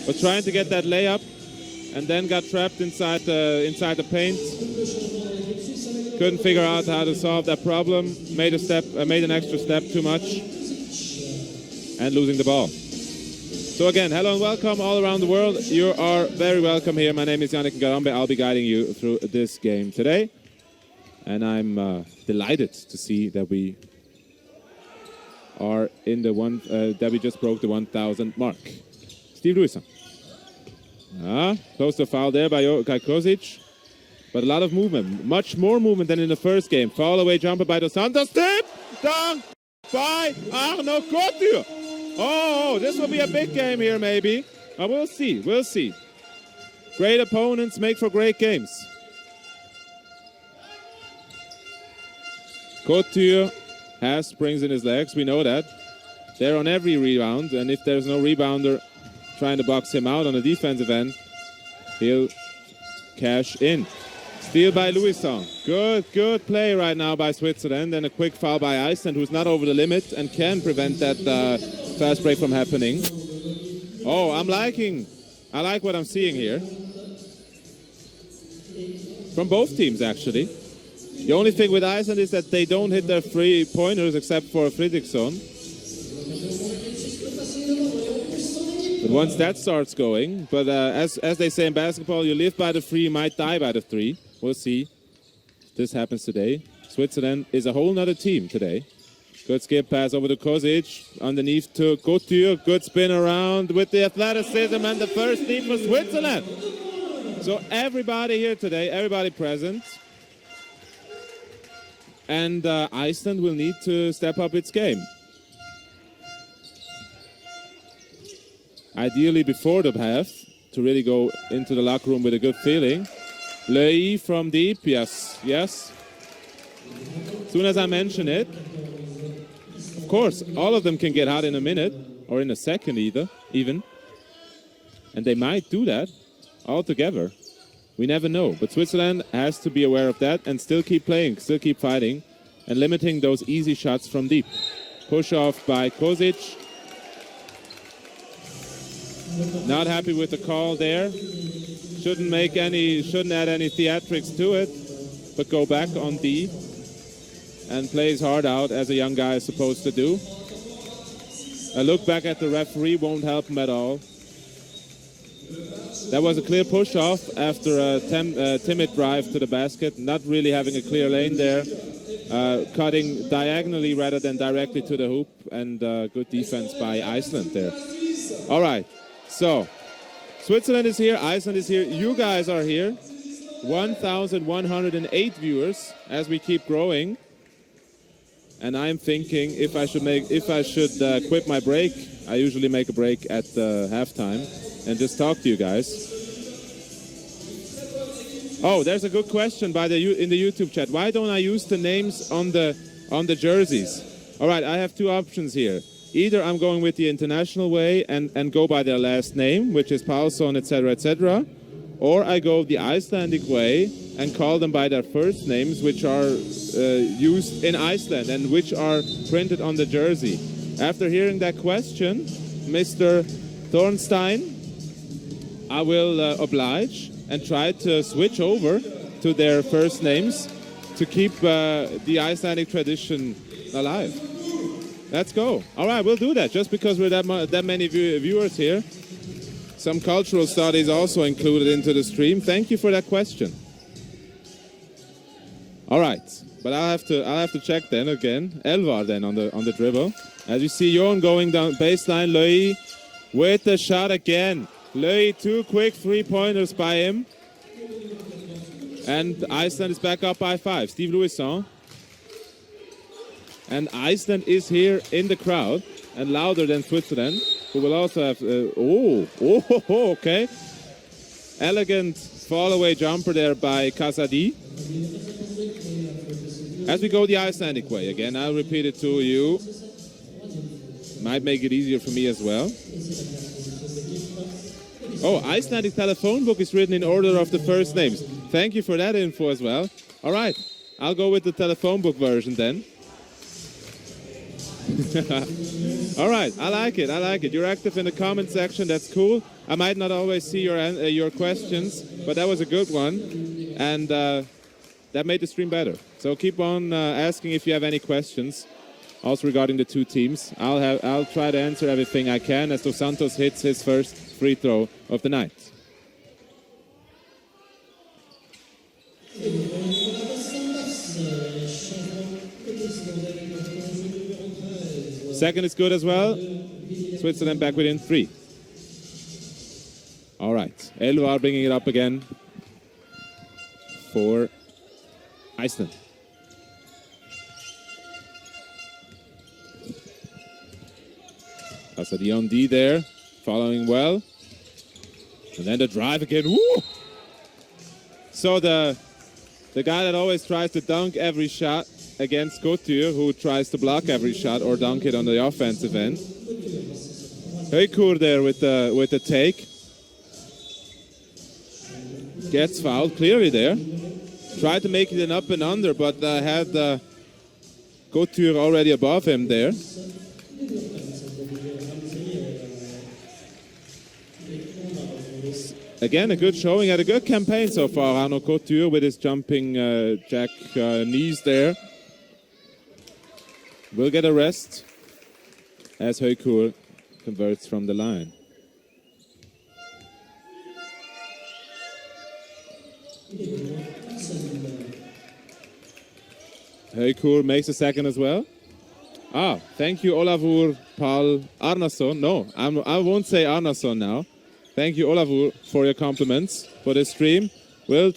S1: but trying to get that layup, and then got trapped inside the paint. Couldn't figure out how to solve that problem. Made an extra step too much, and losing the ball. So again, hello and welcome all around the world. You are very welcome here. My name is Yannick Ngarambe. I'll be guiding you through this game today, and I'm delighted to see that we are in the that we just broke the 1,000 mark. Steve Lewis. Close to foul there by Kosic. But a lot of movement. Much more movement than in the first game. Fall away jumper by Dos Santos. Tip! Dunk by Arno Couture. Oh, this will be a big game here maybe. But we'll see. We'll see. Great opponents make for great games. Couture has springs in his legs. We know that. They're on every rebound. And if there's no rebounder trying to box him out on the defensive end, he'll cash in. Steal by Louison. Good play right now by Switzerland, and a quick foul by Iceland, who's not over the limit and can prevent that fast break from happening. Oh, I like what I'm seeing here. From both teams, actually. The only thing with Iceland is that they don't hit their three-pointers except for Fredriksson. But once that starts going, but as they say in basketball, you live by the three, you might die by the three. We'll see if this happens today. Switzerland is a whole nother team today. Good skip pass over to Kosic. Underneath to Couture. Good spin around with the athleticism and the first lead for Switzerland. So everybody here today, everybody present. And Iceland will need to step up its game. Ideally before the half, to really go into the locker room with a good feeling. Lei from deep, yes. As soon as I mention it, of course, all of them can get hot in a minute, or in a second even. And they might do that all together. We never know. But Switzerland has to be aware of that and still keep playing, still keep fighting, and limiting those easy shots from deep. Push off by Kosic. Not happy with the call there. Shouldn't add any theatrics to it, but go back on D and plays hard out as a young guy is supposed to do. A look back at the referee won't help him at all. That was a clear push off after a timid drive to the basket, not really having a clear lane there. Cutting diagonally rather than directly to the hoop, and good defense by Iceland there. All right. So, Switzerland is here, Iceland is here, you guys are here. 1,108 viewers as we keep growing. And I'm thinking if I should quit my break. I usually make a break at halftime and just talk to you guys. Oh, there's a good question in the YouTube chat. Why don't I use the names on the jerseys? All right, I have two options here. Either I'm going with the international way and go by their last name, which is Paulson, etc., or I go the Icelandic way and call them by their first names, which are used in Iceland and which are printed on the jersey. After hearing that question, Mr. Thornstein, I will oblige and try to switch over to their first names to keep the Icelandic tradition alive. Let's go. All right, we'll do that just because we're that many viewers here. Some cultural studies also included into the stream. Thank you for that question. All right, but I'll have to check then again. Elvar then on the dribble. As you see, Jon going down baseline. Löi with the shot again. Löi, two quick three-pointers by him. And Iceland is back up by 5. Steve Louison. And Iceland is here in the crowd and louder than Switzerland. who will also have... okay. Elegant fall-away jumper there by Kasadi. As we go the Icelandic way, again, I'll repeat it to you. Might make it easier for me as well. Oh, Icelandic telephone book is written in order of the first names. Thank you for that info as well. All right, I'll go with the telephone book version then. All right, I like it. You're active in the comment section. That's cool. I might not always see your questions, but that was a good one, and that made the stream better. So keep on asking if you have any questions, also regarding the two teams. I'll try to answer everything I can as Dos Santos hits his first free throw of the night. Second is good as well. Switzerland back within 3. All right, Elvar bringing it up again for Iceland. Kasadi on D there, following well. And then the drive again. Woo! So the guy that always tries to dunk every shot against Couture, who tries to block every shot or dunk it on the offensive end. Heukur there with the take. Gets fouled clearly there. Tried to make it an up and under, but had Couture already above him there. Again, a good showing, had a good campaign so far, Arno Couture, with his jumping jack knees there. Will get a rest as Heukur converts from the line. Heukur makes a second as well. Thank you, Olavur Pal Arnason. No, I won't say Arnason now. Thank you, Olavur, for your compliments for this stream. We're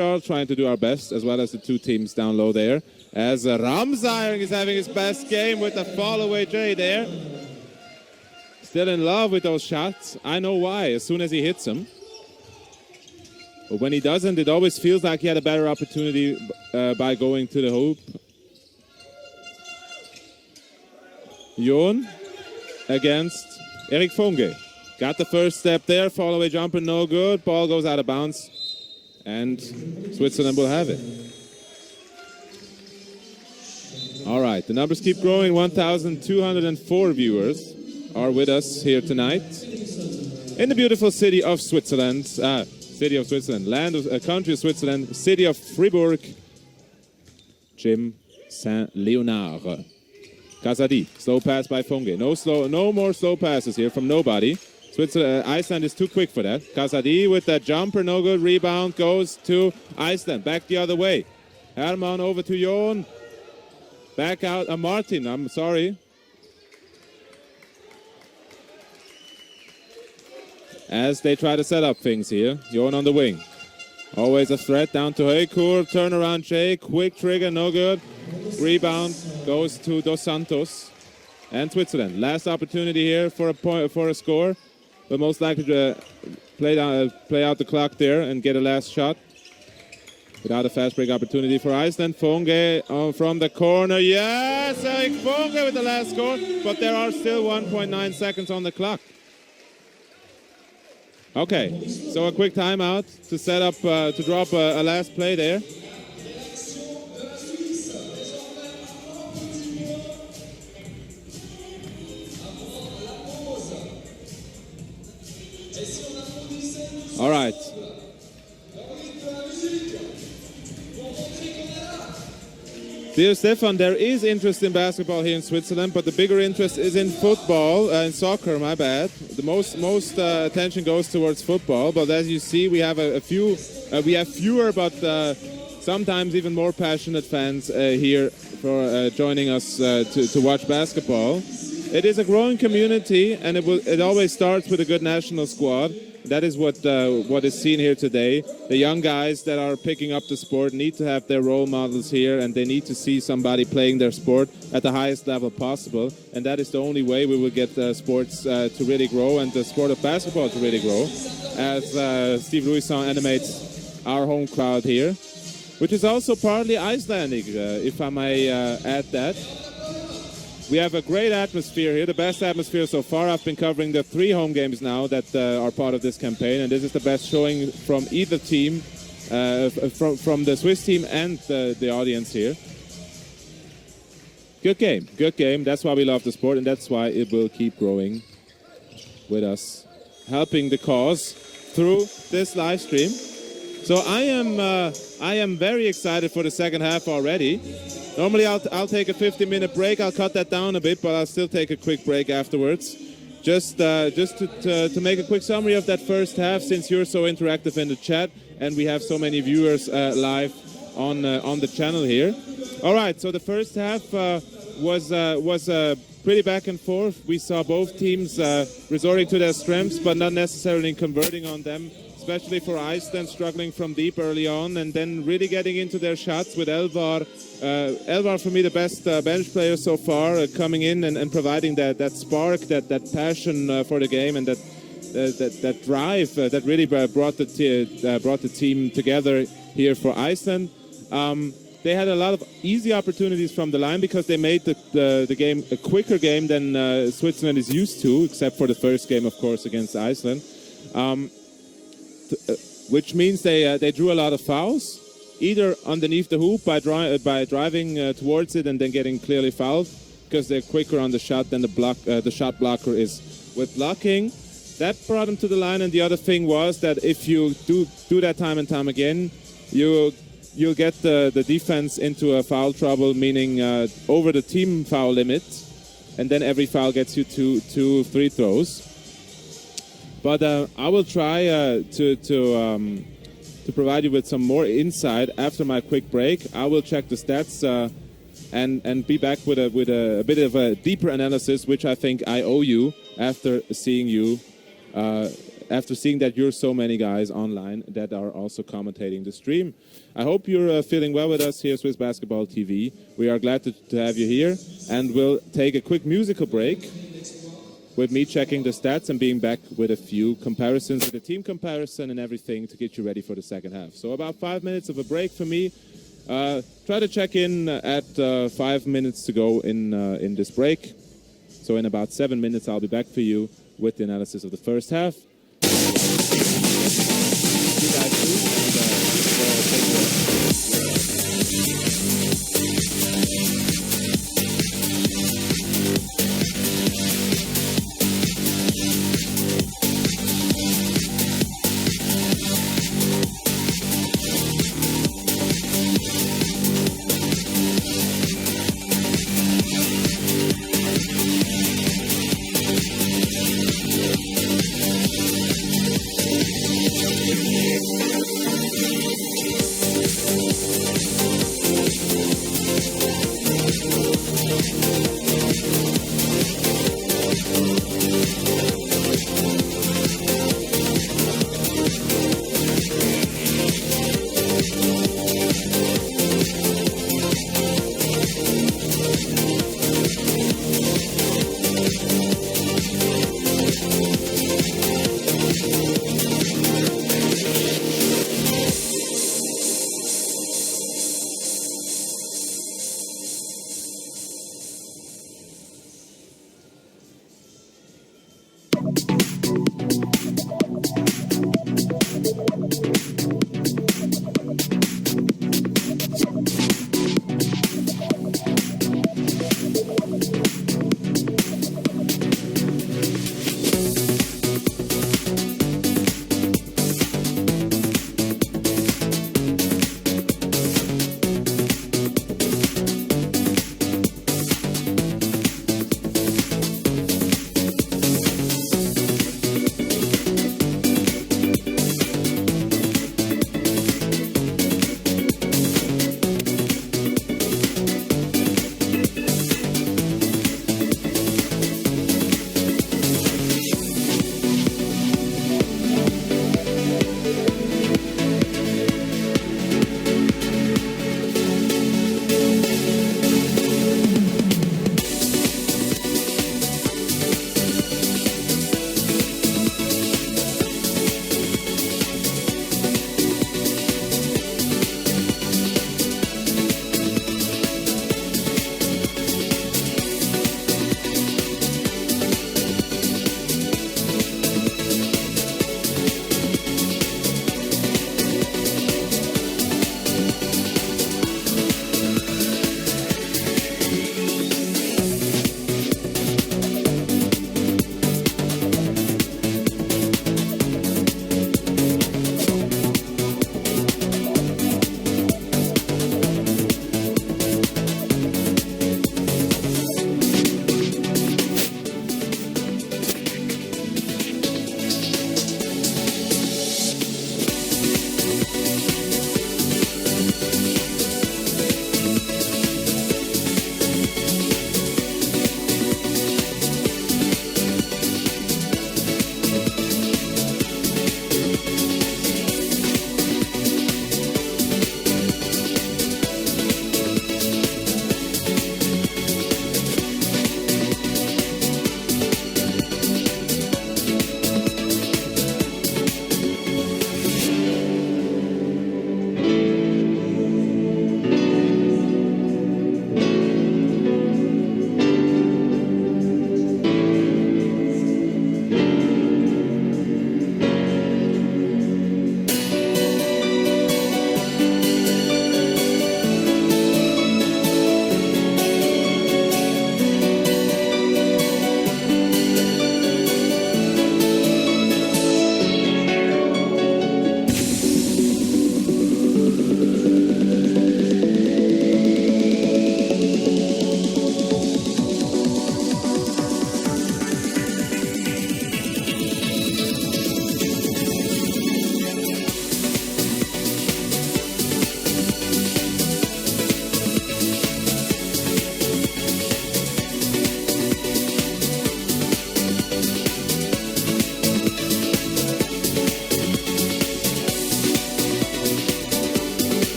S1: all trying to do our best, as well as the two teams down low there. As Ramsayring is having his best game with the fall-away J there. Still in love with those shots. I know why, as soon as he hits them. But when he doesn't, it always feels like he had a better opportunity by going to the hoop. Jon against Erik Funge. Got the first step there, fall-away jumper, no good. Ball goes out of bounds, and Switzerland will have it. All right, the numbers keep growing. 1,204 viewers are with us here tonight in the beautiful city of Switzerland. Country of Switzerland, city of Fribourg. Jim Saint-Leonard. Kasadi, slow pass by Funge. No more slow passes here from nobody. Iceland is too quick for that. Kasadi with that jumper, no good. Rebound goes to Iceland. Back the other way. Herman over to Jon. Back out. Martin, I'm sorry. As they try to set up things here. Jon on the wing. Always a threat down to Heukur. Turnaround J. Quick trigger, no good. Rebound goes to Dos Santos. And Switzerland. Last opportunity here for a score. But most likely to play out the clock there and get a last shot. Without a fast break opportunity for Iceland. Funge from the corner. Yes! Funge with the last score. But there are still 1.9 seconds on the clock. Okay, so a quick timeout to set up, to drop a last play there. All right. Dear Stefan, there is interest in basketball here in Switzerland, but the bigger interest is in football, in soccer, my bad. The most attention goes towards football, but as you see, we have fewer, but sometimes even more passionate fans here for joining us to watch basketball. It is a growing community, and it always starts with a good national squad. That is what is seen here today. The young guys that are picking up the sport need to have their role models here, and they need to see somebody playing their sport at the highest level possible. And that is the only way we will get sports to really grow and the sport of basketball to really grow. As Steve Louison animates our home crowd here, which is also partly Icelandic, if I may add that. We have a great atmosphere here, the best atmosphere so far. I've been covering the 3 home games now that are part of this campaign, and this is the best showing from either team, from the Swiss team and the audience here. Good game. That's why we love the sport, and that's why it will keep growing with us, helping the cause through this live stream. So I am very excited for the second half already. Normally I'll take a 50-minute break. I'll cut that down a bit, but I'll still take a quick break afterwards. Just to make a quick summary of that first half, since you're so interactive in the chat and we have so many viewers live on the channel here. All right, so the first half was pretty back and forth. We saw both teams resorting to their strengths, but not necessarily converting on them. Especially for Iceland, struggling from deep early on and then really getting into their shots with Elvar. Elvar, for me, the best bench player so far, coming in and providing that spark, that passion for the game and that drive that really brought the team together here for Iceland. They had a lot of easy opportunities from the line because they made the game a quicker game than Switzerland is used to, except for the first game, of course, against Iceland. Which means they drew a lot of fouls, either underneath the hoop by driving towards it and then getting clearly fouled, because they're quicker on the shot than the shot blocker is with blocking. That brought them to the line, and the other thing was that if you do that time and time again, you'll get the defense into a foul trouble, meaning over the team foul limit, and then every foul gets you two free throws. But I will try to provide you with some more insight after my quick break. I will check the stats and be back with a bit of a deeper analysis, which I think I owe you after seeing that you're so many guys online that are also commentating the stream. I hope you're feeling well with us here at Swiss Basketball TV. We are glad to have you here, and we'll take a quick musical break with me checking the stats and being back with a few comparisons, with a team comparison and everything to get you ready for the second half. So about 5 minutes of a break for me. Try to check in at 5 minutes to go in this break. So in about 7 minutes, I'll be back for you with the analysis of the first half. You guys too, and take care.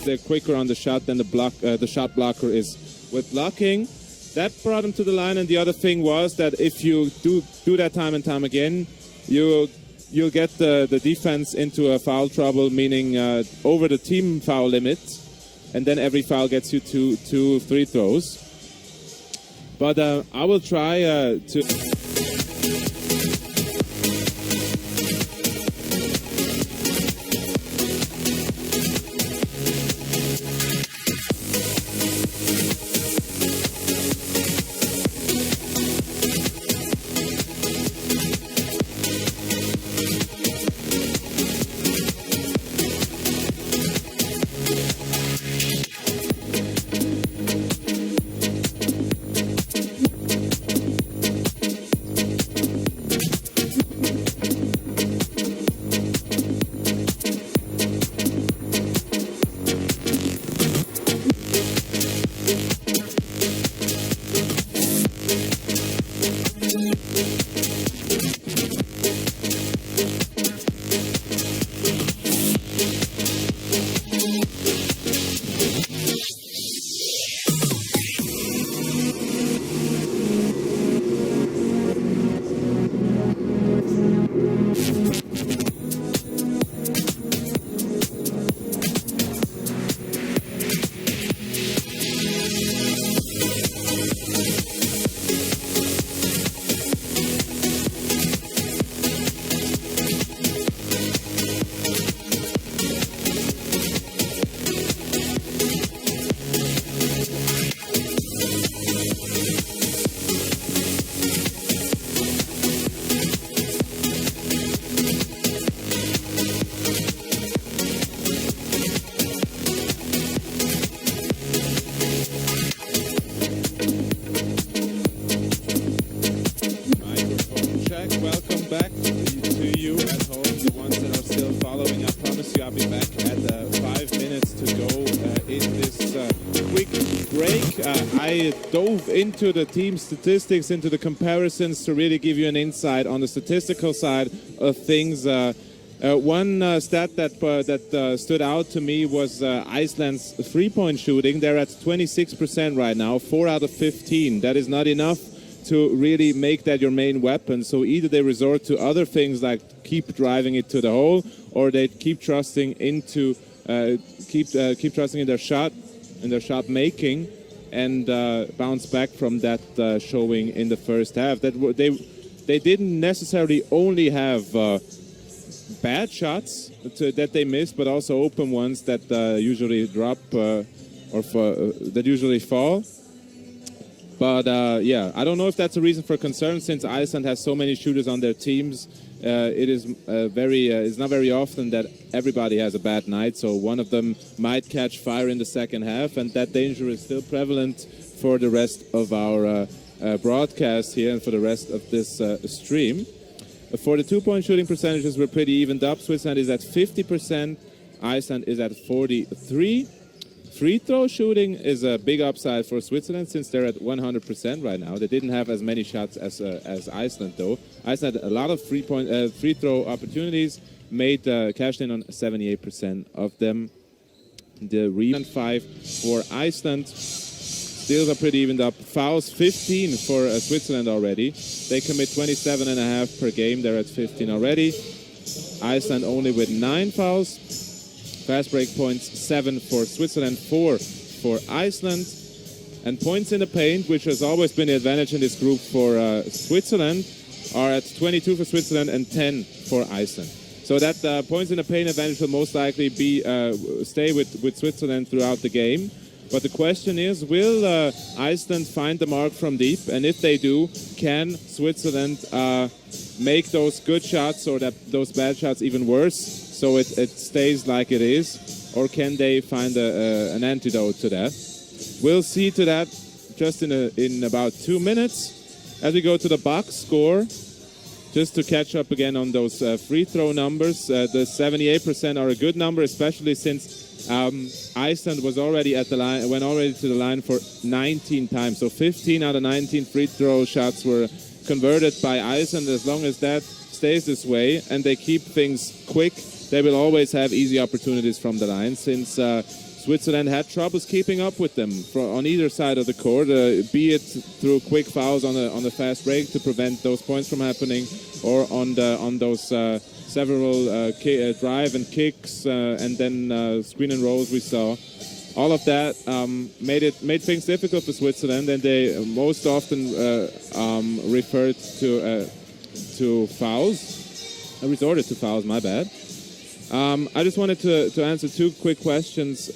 S1: they're quicker on the shot than the shot blocker is with blocking. That brought him to the line, and the other thing was that if you do that time and time again, you'll get the defense into a foul trouble, meaning over the team foul limit, and then every foul gets you two free throws. But I will try to... Dove into the team statistics, into the comparisons to really give you an insight on the statistical side of things. One stat that stood out to me was Iceland's three-point shooting. They're at 26% right now, 4 out of 15. That is not enough to really make that your main weapon. So either they resort to other things like keep driving it to the hole, or they keep trusting into keep trusting in their shot making. And bounce back from that showing in the first half. That they didn't necessarily only have bad shots that they missed, but also open ones that usually drop that usually fall. But yeah, I don't know if that's a reason for concern, since Iceland has so many shooters on their teams. It's not very often that everybody has a bad night, so one of them might catch fire in the second half, and that danger is still prevalent for the rest of our broadcast here and for the rest of this stream. For the two-point shooting percentages, we're pretty evened up. Switzerland is at 50%, Iceland is at 43%. Free throw shooting is a big upside for Switzerland, since they're at 100% right now. They didn't have as many shots as Iceland, though. Iceland had a lot of free throw opportunities, cashed in on 78% of them. The rebound 5 for Iceland. Steals are pretty evened up. Fouls 15 for Switzerland already. They commit 27.5 per game. They're at 15 already. Iceland only with 9 fouls. Fast break points 7 for Switzerland, 4 for Iceland. And points in the paint, which has always been the advantage in this group for Switzerland, are at 22 for Switzerland and 10 for Iceland. So that points in the paint advantage will most likely stay with Switzerland throughout the game. But the question is, will Iceland find the mark from deep? And if they do, can Switzerland make those good shots or those bad shots even worse, so it stays like it is? Or can they find an antidote to that? We'll see to that just in about 2 minutes as we go to the box score. Just to catch up again on those free throw numbers, the 78% are a good number, especially since Iceland was already at the line, went already to the line for 19 times. So 15 out of 19 free throw shots were converted by Iceland. As long as that stays this way and they keep things quick, they will always have easy opportunities from the line, since Switzerland had troubles keeping up with them on either side of the court, be it through quick fouls on the fast break to prevent those points from happening, or on those several drive and kicks and then screen and rolls we saw. All of that made things difficult for Switzerland, and they most often referred to fouls, resorted to fouls. My bad. I just wanted to answer two quick questions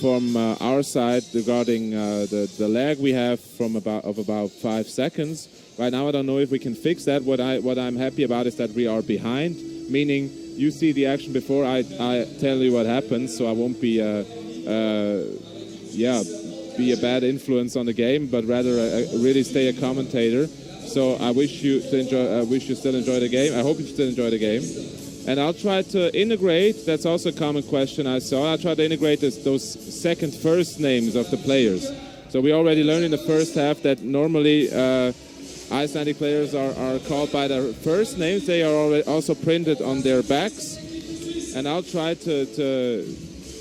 S1: from our side regarding the lag we have from about 5 seconds. Right now, I don't know if we can fix that. What I'm happy about is that we are behind, meaning you see the action before I tell you what happens, so I won't be a bad influence on the game, but rather really stay a commentator. So I wish you still enjoy the game. I hope you still enjoy the game. And I'll try to integrate, that's also a common question I saw, I'll try to integrate those second first names of the players. So we already learned in the first half that normally Icelandic players are called by their first names. They are already also printed on their backs. And I'll try to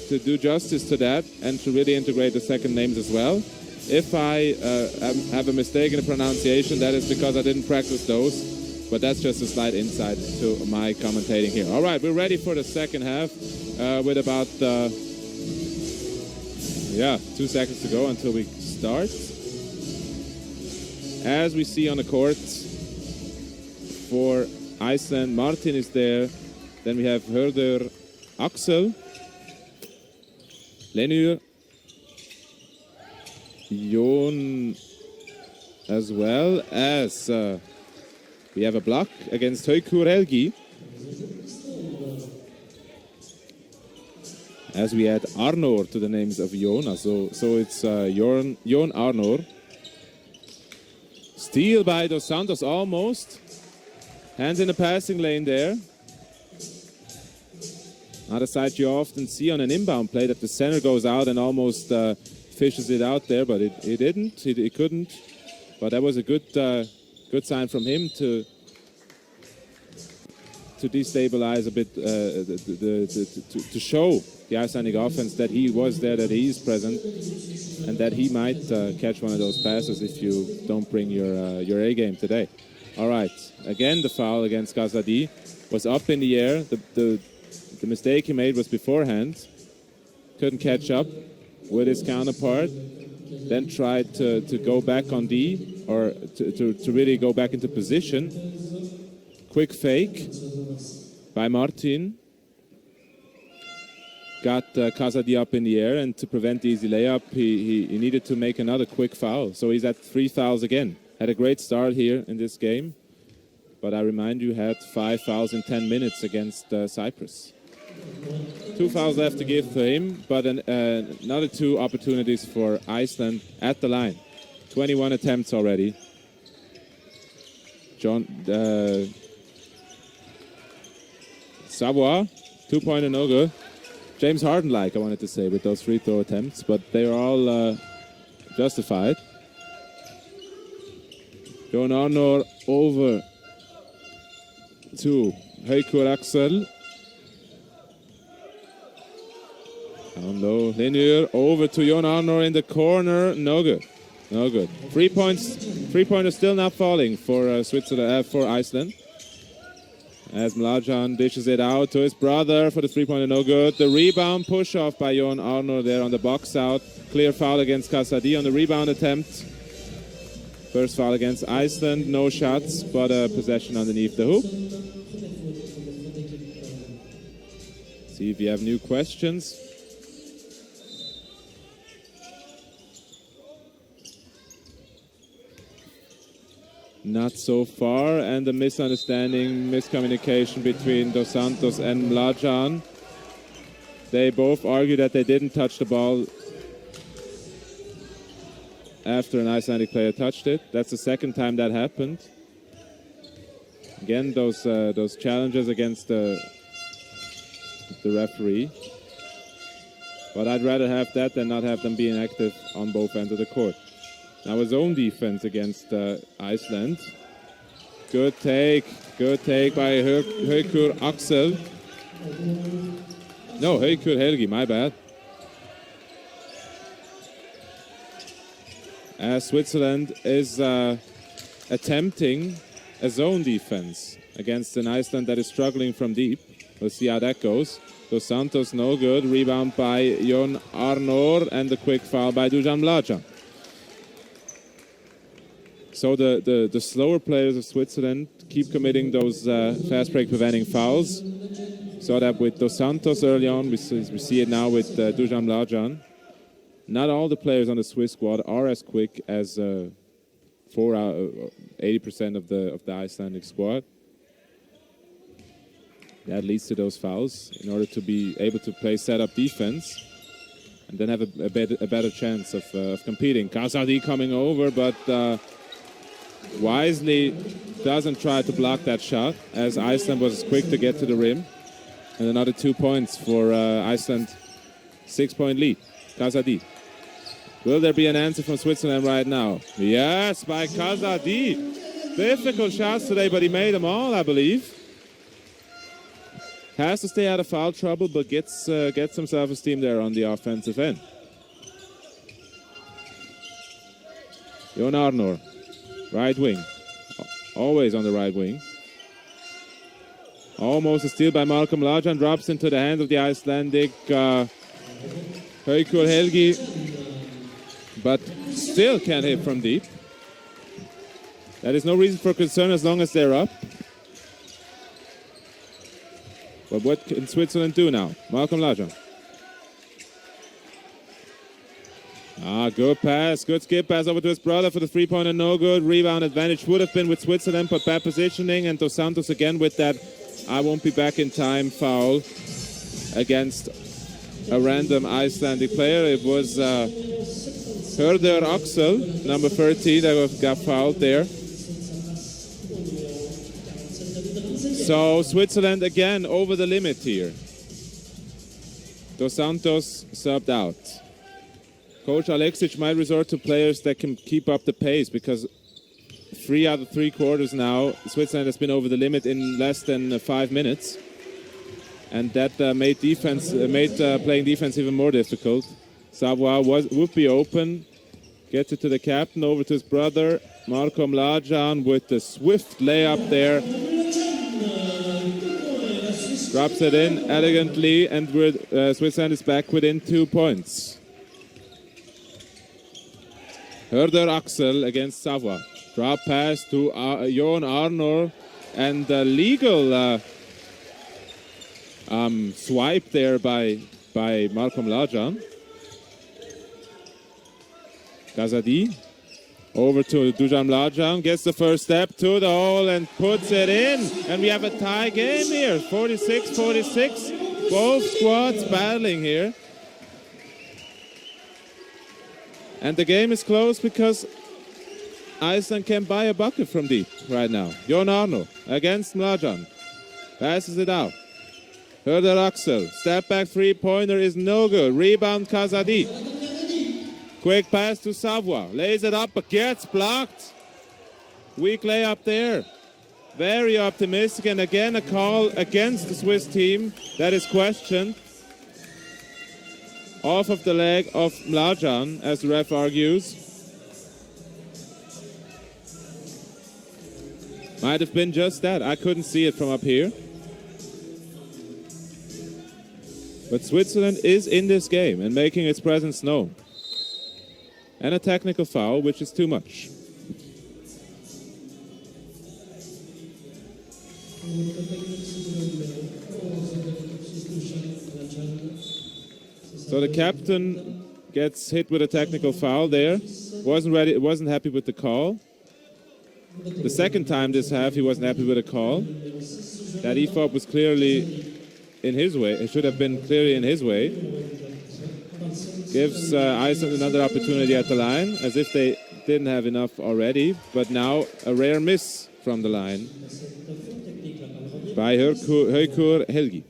S1: do justice to that and to really integrate the second names as well. If I have a mistake in the pronunciation, that is because I didn't practice those. But that's just a slight insight to my commentating here. All right, we're ready for the second half with about 2 seconds to go until we start. As we see on the court, for Iceland, Martin is there. Then we have Hörder Axel, Leonard, Jon, as well as we have a block against Haukur Helgi. As we add Arnor to the names of Jon, so it's Jon Arnor. Steal by Dos Santos almost. Hands in the passing lane there. Another side you often see on an inbound play that the center goes out and almost fishes it out there, but it didn't. It couldn't. But that was a good sign from him to destabilize a bit, to show the Icelandic offense that he was there, that he is present, and that he might catch one of those passes if you don't bring your A game today. All right, again the foul against Kazadi was up in the air. The mistake he made was beforehand. Couldn't catch up with his counterpart. Then tried to go back on D, or to really go back into position. Quick fake by Martin. Got Kazadi up in the air, and to prevent the easy layup, he needed to make another quick foul. So he's at 3 fouls again. Had a great start here in this game, but I remind you, had 5 fouls in 10 minutes against Cyprus. 2 fouls left to give for him, but another 2 opportunities for Iceland at the line. 21 attempts already. Savoie, 2-pointer no good. James Harden-like, I wanted to say, with those free throw attempts, but they are all justified. Jon Arnor over to Haukur Axel. Down low, Leonard over to Jon Arnor in the corner. No good. No good. 3 points. 3-pointer still not falling for Switzerland, for Iceland. As Mlajan dishes it out to his brother for the 3-pointer, no good. The rebound push-off by Jon Arnor there on the box out. Clear foul against Kazadi on the rebound attempt. First foul against Iceland. No shots, but a possession underneath the hoop. See if you have new questions. Not so far, and a miscommunication between Dos Santos and Mlajan. They both argue that they didn't touch the ball after an Icelandic player touched it. That's the second time that happened. Again, those challenges against the referee. But I'd rather have that than not have them being active on both ends of the court. Now his own defense against Iceland. Good take by Haukur Axel. No, Haukur Helgi, my bad. as Switzerland is attempting a zone defense against an Iceland that is struggling from deep. We'll see how that goes. Dos Santos, no good. Rebound by Jon Arnor, and the quick foul by Dujan Mlađan. So the slower players of Switzerland keep committing those fast break preventing fouls. Saw that with Dos Santos early on. We see it now with Dujan Mlađan. Not all the players on the Swiss squad are as quick as 80% of the Icelandic squad. That leads to those fouls in order to be able to play set-up defense and then have a better chance of competing. Kazadi coming over, but wisely doesn't try to block that shot, as Iceland was quick to get to the rim. And another 2 points for Iceland, 6-point lead. Kazadi. Will there be an answer from Switzerland right now? Yes, by Kazadi. Difficult shots today, but he made them all, I believe. Has to stay out of foul trouble, but gets some self-esteem there on the offensive end. Jon Arnor, right wing. Always on the right wing. Almost a steal by Malcolm Mlađan. Drops into the hands of the Icelandic Haukur Helgi. But still can't hit from deep. That is no reason for concern as long as they're up. But what can Switzerland do now? Malcolm Mlađan. Good pass. Good skip pass over to his brother for the three-pointer. No good. Rebound advantage would have been with Switzerland, but bad positioning. And Dos Santos again with that I won't be back in time foul against a random Icelandic player. It was Hörður Axel, number 13, that got fouled there. So Switzerland again over the limit here. Dos Santos subbed out. Coach Aleksic might resort to players that can keep up the pace, because 3 out of 3 quarters now, Switzerland has been over the limit in less than 5 minutes. And that made playing defense even more difficult. Savoie would be open. Gets it to the captain, over to his brother. Marko Mlađan with the swift layup there. Drops it in elegantly, and Switzerland is back within 2 points. Hörður Axel against Savoie. Drop pass to Jon Arnor, and the legal swipe there by Malcolm Mlađan. Kazadi over to Dujan Mlađan, gets the first step to the hole and puts it in. And we have a tie game here, 46-46. Both squads battling here. And the game is close because Iceland can buy a bucket from deep right now. Jon Arnor against Mlađan. Passes it out. Hörður Axel. Step back three-pointer is no good. Rebound Kazadi. Quick pass to Savoie. Lays it up but gets blocked. Weak layup there. Very optimistic, and again a call against the Swiss team that is questioned. Off of the leg of Mlađan, as the ref argues. Might have been just that. I couldn't see it from up here. But Switzerland is in this game and making its presence known. And a technical foul, which is too much. So the captain gets hit with a technical foul there. Wasn't happy with the call. The second time this half, he wasn't happy with the call. That EFOP was clearly in his way. It should have been clearly in his way. Gives Iceland another opportunity at the line, as if they didn't have enough already. But now a rare miss from the line by Haukur Helgi.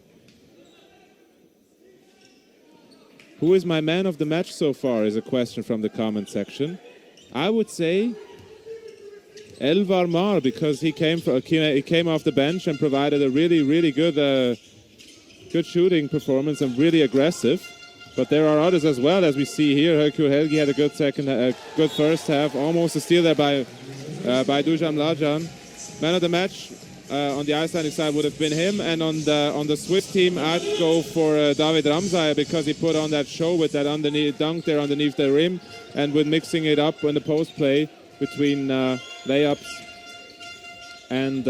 S1: Who is my man of the match so far is a question from the comment section. I would say Elvar Mar, because he came off the bench and provided a really good shooting performance and really aggressive. But there are others as well, as we see here. Hercule Helgi had a good first half. Almost a steal there by Dusan Mlađan. Man of the match on the Icelandic side would have been him. And on the Swiss team, I'd go for David Ramsay, because he put on that show with that underneath dunk there underneath the rim, and with mixing it up in the post play between layups and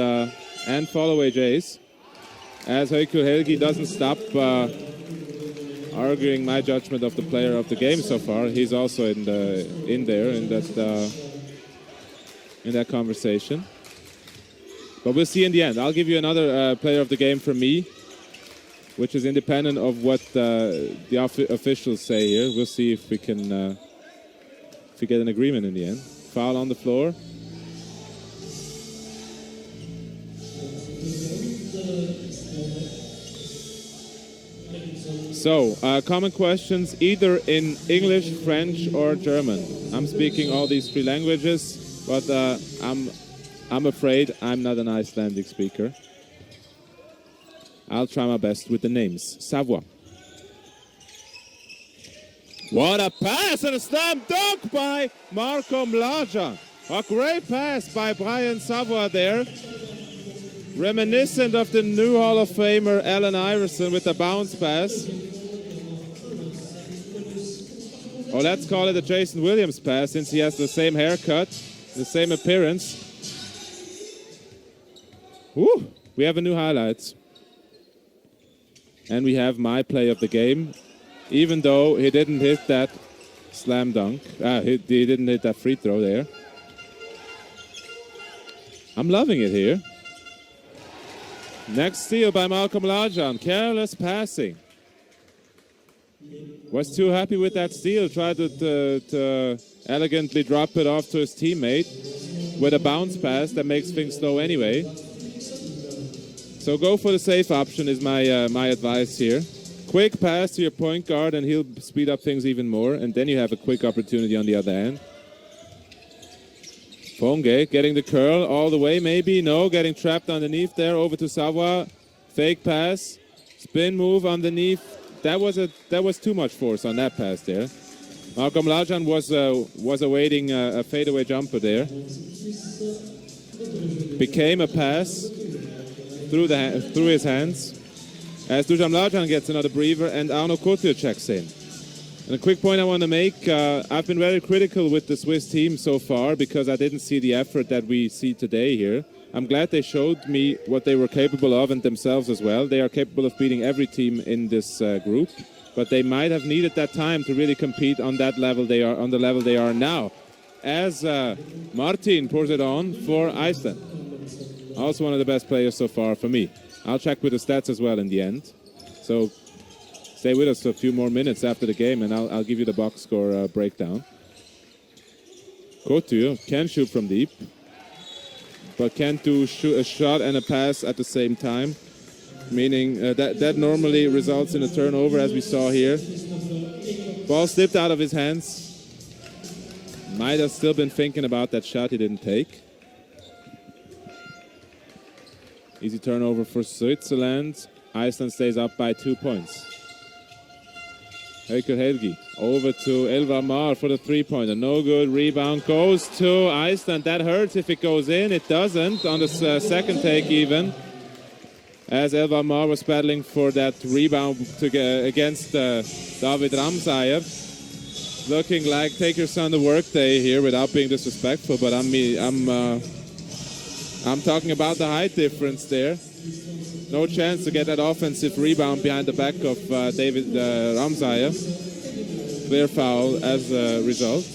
S1: follow AJs. As Hercule Helgi doesn't stop arguing my judgment of the player of the game so far. He's also in that conversation. But we'll see in the end. I'll give you another player of the game from me, which is independent of what the officials say here. We'll see if we can if we get an agreement in the end. Foul on the floor. So, common questions either in English, French, or German. I'm speaking all these three languages, but I'm afraid I'm not an Icelandic speaker. I'll try my best with the names. Savoie. What a pass and a slam dunk by Marko Mlađan. A great pass by Brian Savoie there. Reminiscent of the new Hall of Famer Allen Iverson with a bounce pass. Or let's call it a Jason Williams pass, since he has the same haircut, the same appearance. Woo! We have a new highlight. And we have my play of the game. Even though he didn't hit that slam dunk. He didn't hit that free throw there. I'm loving it here. Next steal by Malcolm Mlađan. Careless passing. Was too happy with that steal. Tried to elegantly drop it off to his teammate with a bounce pass that makes things slow anyway. So go for the safe option is my advice here. Quick pass to your point guard and he'll speed up things even more. And then you have a quick opportunity on the other end. Fonge getting the curl all the way, maybe. No, getting trapped underneath there. Over to Savoie. Fake pass. Spin move underneath. That was too much force on that pass there. Malcolm Mlađan was awaiting a fadeaway jumper there. Became a pass through his hands. As Dusan Mlađan gets another breather and Arno Couture checks in. And a quick point I want to make, I've been very critical with the Swiss team so far because I didn't see the effort that we see today here. I'm glad they showed me what they were capable of and themselves as well. They are capable of beating every team in this group, but they might have needed that time to really compete on that level they are on the level they are now. As Martin pours it on for Iceland. Also one of the best players so far for me. I'll check with the stats as well in the end. So stay with us for a few more minutes after the game and I'll give you the box score breakdown. Couture can shoot from deep, but can't do a shot and a pass at the same time, meaning that normally results in a turnover, as we saw here. Ball slipped out of his hands. Might have still been thinking about that shot he didn't take. Easy turnover for Switzerland. Iceland stays up by 2 points. Hercule Helgi over to Elvar Mar for the three-pointer. No good. Rebound goes to Iceland. That hurts if it goes in. It doesn't on the second take even. As Elvar Mar was battling for that rebound against David Ramsay. Looking like take your son to work day here without being disrespectful, but I'm talking about the height difference there. No chance to get that offensive rebound behind the back of David Ramsay. Clear foul as a result.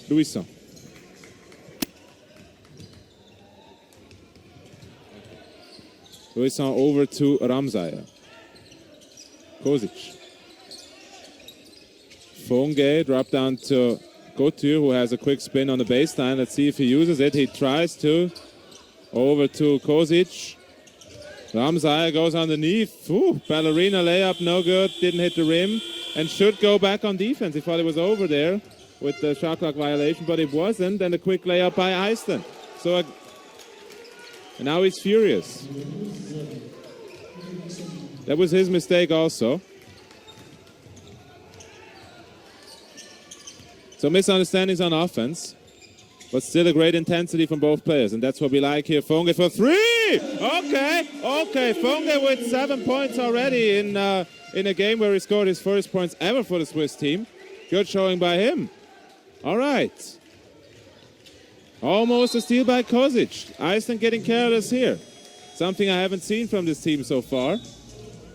S1: Louison. Louison over to Ramsay. Kozic. Fonge drop down to Couture, who has a quick spin on the baseline. Let's see if he uses it. He tries to. Over to Kozic. Ramsay goes underneath. Ooh, ballerina layup, no good. Didn't hit the rim. And should go back on defense. He thought it was over there. with the shot clock violation, but it wasn't, and a quick layup by Iceland. So and now he's furious. That was his mistake also. So misunderstandings on offense, but still a great intensity from both players, and that's what we like here. Funge for three! Okay. Funge with 7 points already in a game where he scored his first points ever for the Swiss team. Good showing by him. All right. Almost a steal by Kozic. Iceland getting careless here. Something I haven't seen from this team so far.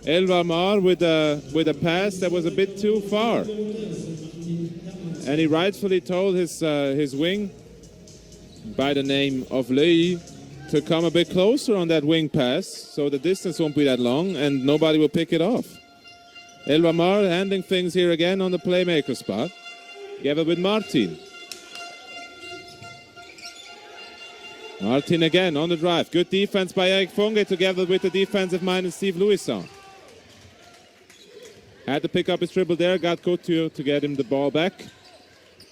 S1: Elvar Mar with a pass that was a bit too far. And he rightfully told his wing by the name of Lei to come a bit closer on that wing pass so the distance won't be that long and nobody will pick it off. Elvar Mar handling things here again on the playmaker spot. Together with Martin. Martin again on the drive. Good defense by Eric Funge together with the defensive minded Steve Louison. Had to pick up his dribble there. Got Couture to get him the ball back.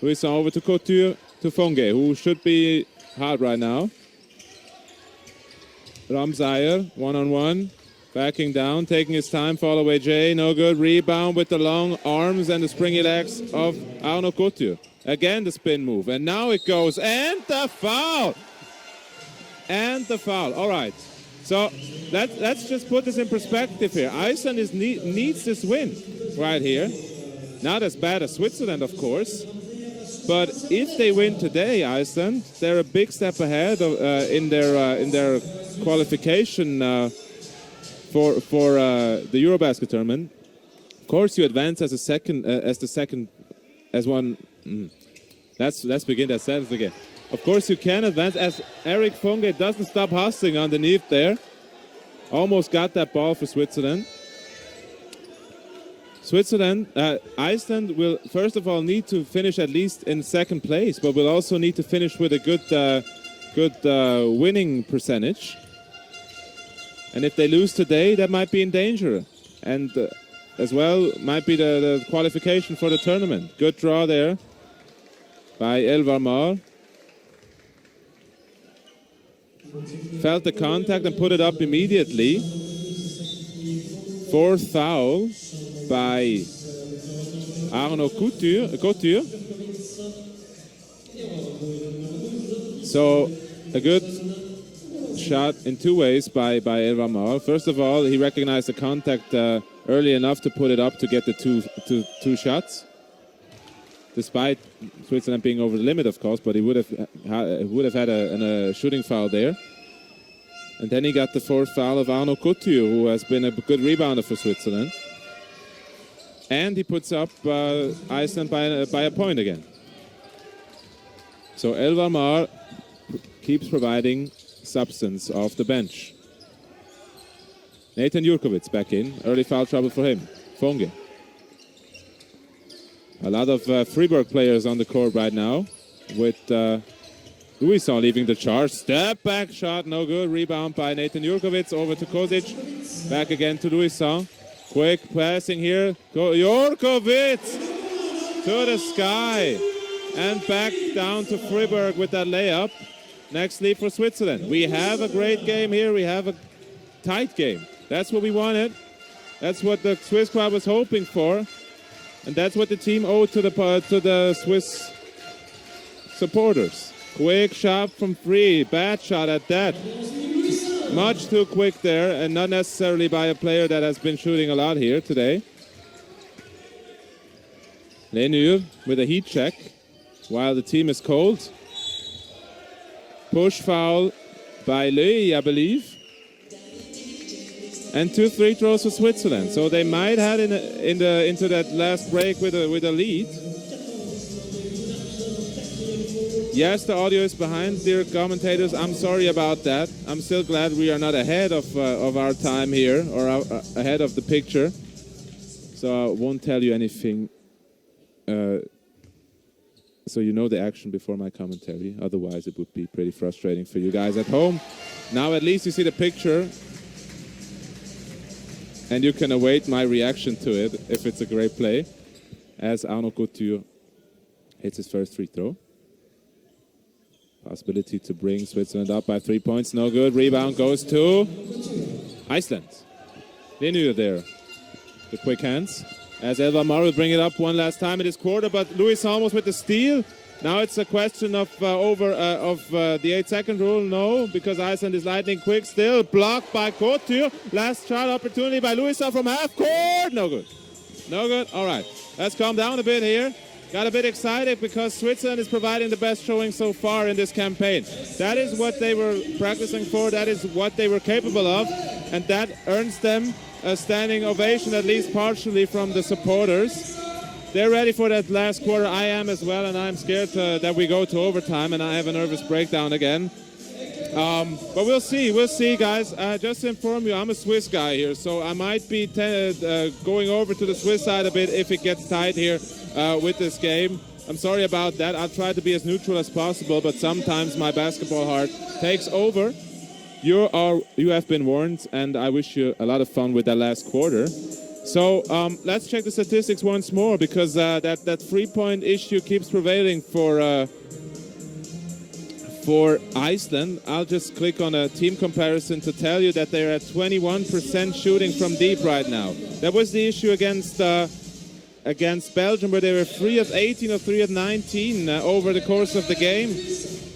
S1: Louison over to Couture to Funge, who should be hard right now. Ramsayer, one-on-one. Backing down, taking his time, fall away Jay, no good. Rebound with the long arms and the springy legs of Arno Couture. Again the spin move, and now it goes, and the foul! And the foul, all right. So let's just put this in perspective here. Iceland needs this win right here. Not as bad as Switzerland, of course. But if they win today, Iceland, they're a big step ahead in their qualification for the Eurobasket tournament. Of course, you advance as one. Let's begin that sentence again. Of course, you can advance as Eric Funge doesn't stop hustling underneath there. Almost got that ball for Switzerland. Iceland will first of all need to finish at least in second place, but will also need to finish with a good winning percentage. And if they lose today, that might be in danger. And as well, might be the qualification for the tournament. Good draw there by Elvar Mar. Felt the contact and put it up immediately. Fourth foul by Arno Couture. So a good shot in two ways by Elvar Mar. First of all, he recognized the contact early enough to put it up to get the two shots. Despite Switzerland being over the limit, of course, but he would have had a shooting foul there. And then he got the fourth foul of Arno Couture, who has been a good rebounder for Switzerland. And he puts up Iceland by a point again. So Elvar Mar keeps providing substance off the bench. Nathan Jurkovic back in. Early foul trouble for him. Funge. A lot of Fribourg players on the court right now with Louison leaving the charge. Step back shot, no good. Rebound by Nathan Jurkovic over to Kozic. Back again to Louison. Quick passing here. Jurkovic to the sky. And back down to Fribourg with that layup. Next lead for Switzerland. We have a great game here. We have a tight game. That's what we wanted. That's what the Swiss crowd was hoping for. And that's what the team owed to the Swiss supporters. Quick shot from three. Bad shot at that. Much too quick there, and not necessarily by a player that has been shooting a lot here today. Leonard with a heat check while the team is cold. Push foul by Lei, I believe. And 2 free throws for Switzerland. So they might head into that last break with a lead. Yes, the audio is behind, dear commentators. I'm sorry about that. I'm still glad we are not ahead of our time here, or ahead of the picture. So I won't tell you anything. So you know the action before my commentary. Otherwise, it would be pretty frustrating for you guys at home. Now at least you see the picture. And you can await my reaction to it if it's a great play, as Arno Couture hits his first free throw. Possibility to bring Switzerland up by 3 points. No good. Rebound goes to Iceland. Leonard there. The quick hands. As Elvamar will bring it up one last time in this quarter, but Louis almost with the steal. Now it's a question of the 8-second rule. No, because Iceland is lightning quick still. Blocked by Couture. Last shot opportunity by Louisa from half court. No good. No good. All right. Let's calm down a bit here. Got a bit excited because Switzerland is providing the best showing so far in this campaign. That is what they were practicing for. That is what they were capable of. And that earns them a standing ovation, at least partially, from the supporters. They're ready for that last quarter. I am as well, and I'm scared that we go to overtime and I have a nervous breakdown again. But we'll see. We'll see, guys. Just to inform you, I'm a Swiss guy here, so I might be going over to the Swiss side a bit if it gets tight here with this game. I'm sorry about that. I'll try to be as neutral as possible, but sometimes my basketball heart takes over. You have been warned, and I wish you a lot of fun with that last quarter. So let's check the statistics once more, because that 3-point issue keeps prevailing for Iceland. I'll just click on a team comparison to tell you that they're at 21% shooting from deep right now. That was the issue against Belgium, where they were 3 of 18 or 3 of 19 over the course of the game.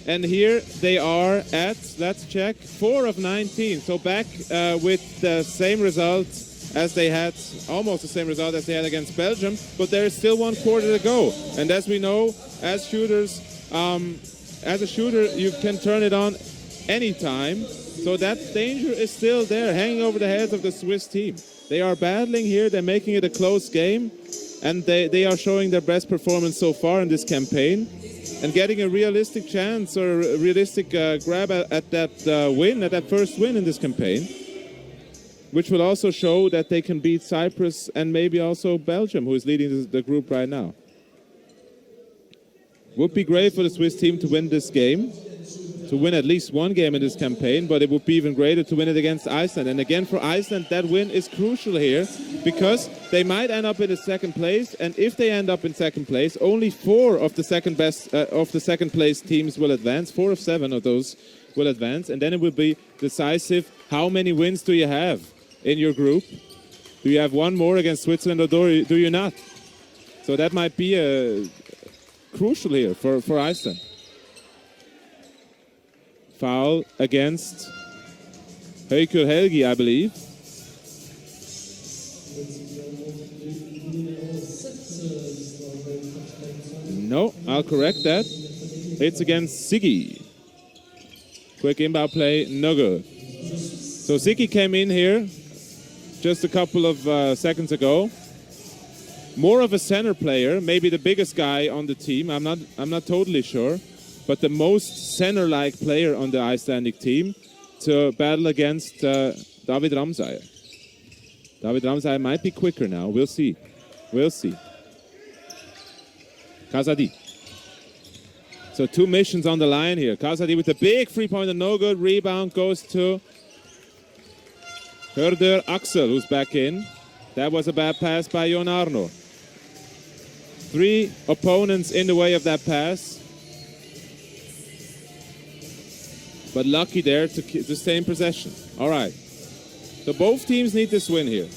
S1: And here they are at, let's check, 4 of 19. So back with the same result as they had, almost the same result as they had against Belgium. But there is still 1 quarter to go. And as we know, as shooters, as a shooter, you can turn it on anytime. So that danger is still there, hanging over the heads of the Swiss team. They are battling here. They're making it a close game. And they are showing their best performance so far in this campaign. And getting a realistic chance or a realistic grab at that win, at that first win in this campaign, which will also show that they can beat Cyprus and maybe also Belgium, who is leading the group right now. Would be great for the Swiss team to win this game, to win at least 1 game in this campaign, but it would be even greater to win it against Iceland. And again, for Iceland, that win is crucial here, because they might end up in the second place, and if they end up in second place, only 4 of the second place teams will advance. 4 of 7 of those will advance, and then it will be decisive. How many wins do you have in your group? Do you have 1 more against Switzerland, or do you not? So that might be crucial here for Iceland. Foul against Haukur Helgi, I believe. No, I'll correct that. It's against Siggy. Quick inbound play, no good. So Siggy came in here just a couple of seconds ago. More of a center player, maybe the biggest guy on the team. I'm not totally sure. But the most center-like player on the Icelandic team to battle against David Ramsay. David Ramsay might be quicker now. We'll see. We'll see. Kazadi. So 2 missions on the line here. Kazadi with a big 3-pointer, no good. Rebound goes to Hörder Axel, who's back in. That was a bad pass by Jon Arno. 3 opponents in the way of that pass. But lucky there to stay in possession. All right. So both teams need this win here.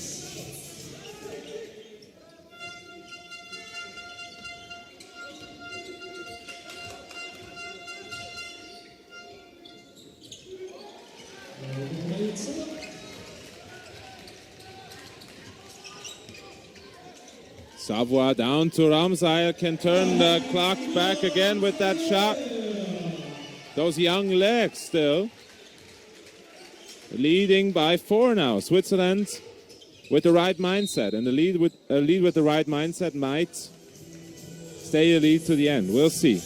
S1: Savoie down to Ramsay, can turn the clock back again with that shot. Those young legs still. Leading by 4 now. Switzerland with the right mindset. And the lead with the right mindset might stay a lead to the end. We'll see.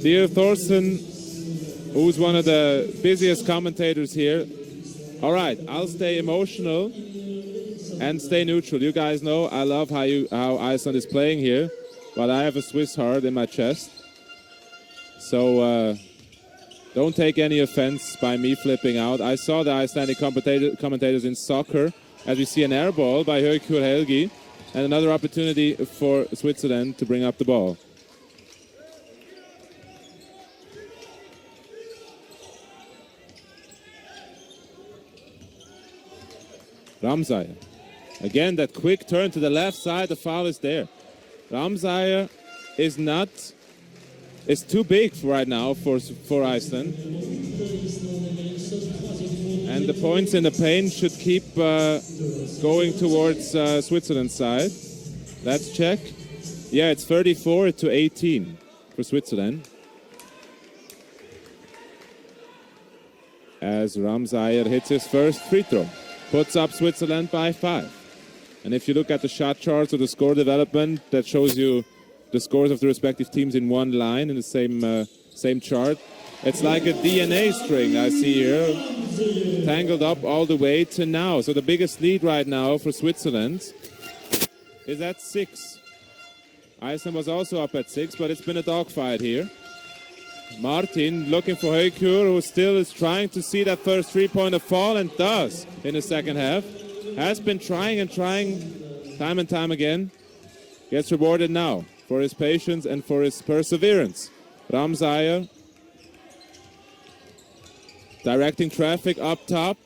S1: Dear Thorsten, who's one of the busiest commentators here. All right, I'll stay emotional and stay neutral. You guys know I love how Iceland is playing here. But I have a Swiss heart in my chest. So don't take any offense by me flipping out. I saw the Icelandic commentators in soccer as we see an air ball by Haukur Helgi. And another opportunity for Switzerland to bring up the ball. Ramsayer. Again, that quick turn to the left side, the foul is there. Ramsayer is too big right now for Iceland. And the points in the paint should keep going towards Switzerland's side. Let's check. Yeah, it's 34-18 for Switzerland. As Ramsayer hits his first free throw. Puts up Switzerland by 5. And if you look at the shot charts or the score development, that shows you the scores of the respective teams in one line in the same chart. It's like a DNA string I see here, tangled up all the way to now. So the biggest lead right now for Switzerland is at 6. Iceland was also up at 6, but it's been a dogfight here. Martin looking for Heukur, who still is trying to see that first three-pointer fall, and does in the second half. Has been trying and trying time and time again. Gets rewarded now for his patience and for his perseverance. Ramsayer directing traffic up top.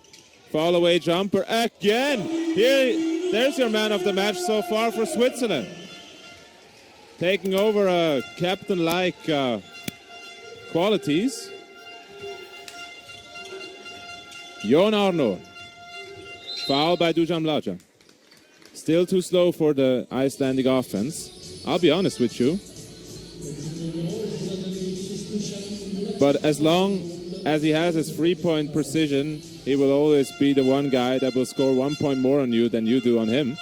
S1: Fall away jumper again. Here, there's your man of the match so far for Switzerland. Taking over a captain-like qualities. Jon Arnor. Foul by Dujan Mlađa. Still too slow for the Icelandic offense. I'll be honest with you. But as long as he has his three-point precision, he will always be the one guy that will score 1 point more on you than you do on him.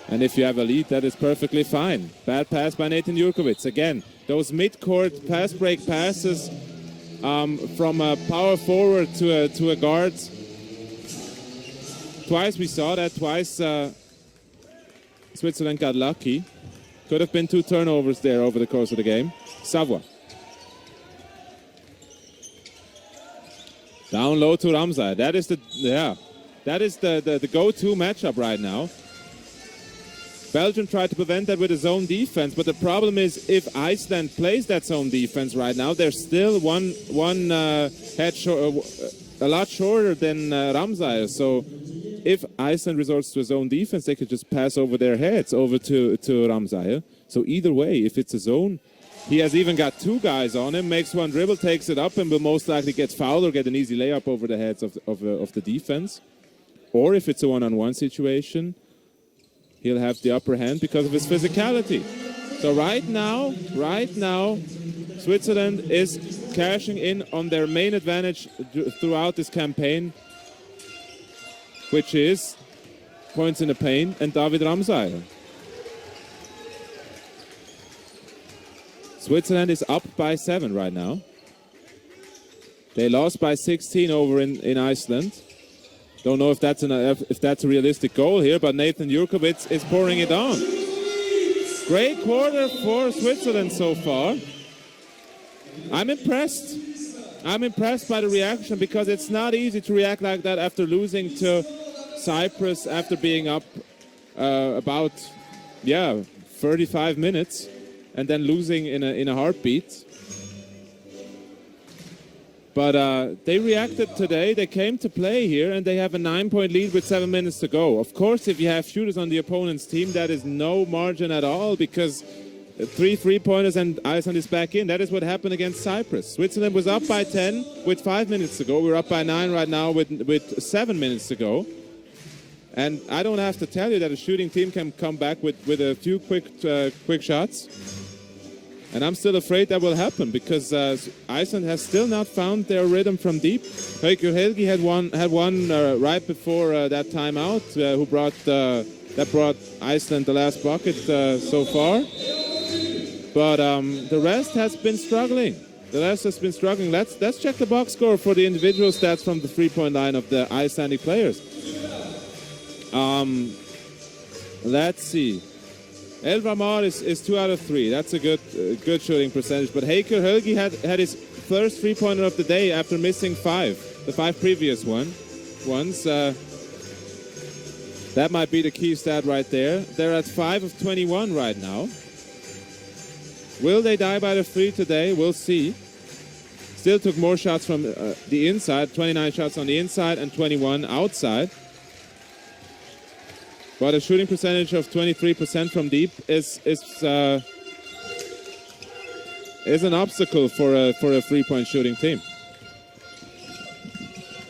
S1: And if you have a lead, that is perfectly fine. Bad pass by Nathan Jurkovic. Again, those mid-court pass-break passes from a power forward to a guard. Twice we saw that. Twice Switzerland got lucky. Could have been 2 turnovers there over the course of the game. Savoie. Down low to Ramsayer. That is the go-to matchup right now. Belgium tried to prevent that with a zone defense, but the problem is if Iceland plays that zone defense right now, they're still one head a lot shorter than Ramsayer. So if Iceland resorts to a zone defense, they could just pass over their heads over to Ramsayer. So either way, if it's a zone, he has even got 2 guys on him, makes one dribble, takes it up, and will most likely get fouled or get an easy layup over the heads of the defense. Or if it's a one-on-one situation, he'll have the upper hand because of his physicality. So right now, Switzerland is cashing in on their main advantage throughout this campaign, which is points in the paint and David Ramsayer. Switzerland is up by 7 right now. They lost by 16 over in Iceland. Don't know if that's a realistic goal here, but Nathan Jurkovic is pouring it on. Great quarter for Switzerland so far. I'm impressed. I'm impressed by the reaction because it's not easy to react like that after losing to Cyprus after being up about 35 minutes and then losing in a heartbeat. But they reacted today. They came to play here, and they have a 9-point lead with 7 minutes to go. Of course, if you have shooters on the opponent's team, that is no margin at all because 3 3-pointers and Iceland is back in. That is what happened against Cyprus. Switzerland was up by 10 with 5 minutes to go. We're up by 9 right now with 7 minutes to go. And I don't have to tell you that a shooting team can come back with a few quick shots. And I'm still afraid that will happen because Iceland has still not found their rhythm from deep. Heukur Helgi had one right before that timeout, that brought Iceland the last bucket so far. But the rest has been struggling. Let's check the box score for the individual stats from the 3-point line of the Icelandic players. Let's see. Elvamar is 2 out of 3. That's a good shooting percentage. But Heukur Helgi had his first 3-pointer of the day after missing 5, the 5 previous ones. That might be the key stat right there. They're at 5 of 21 right now. Will they die by the 3 today? We'll see. Still took more shots from the inside, 29 shots on the inside and 21 outside. But a shooting percentage of 23% from deep is an obstacle for a 3-point shooting team.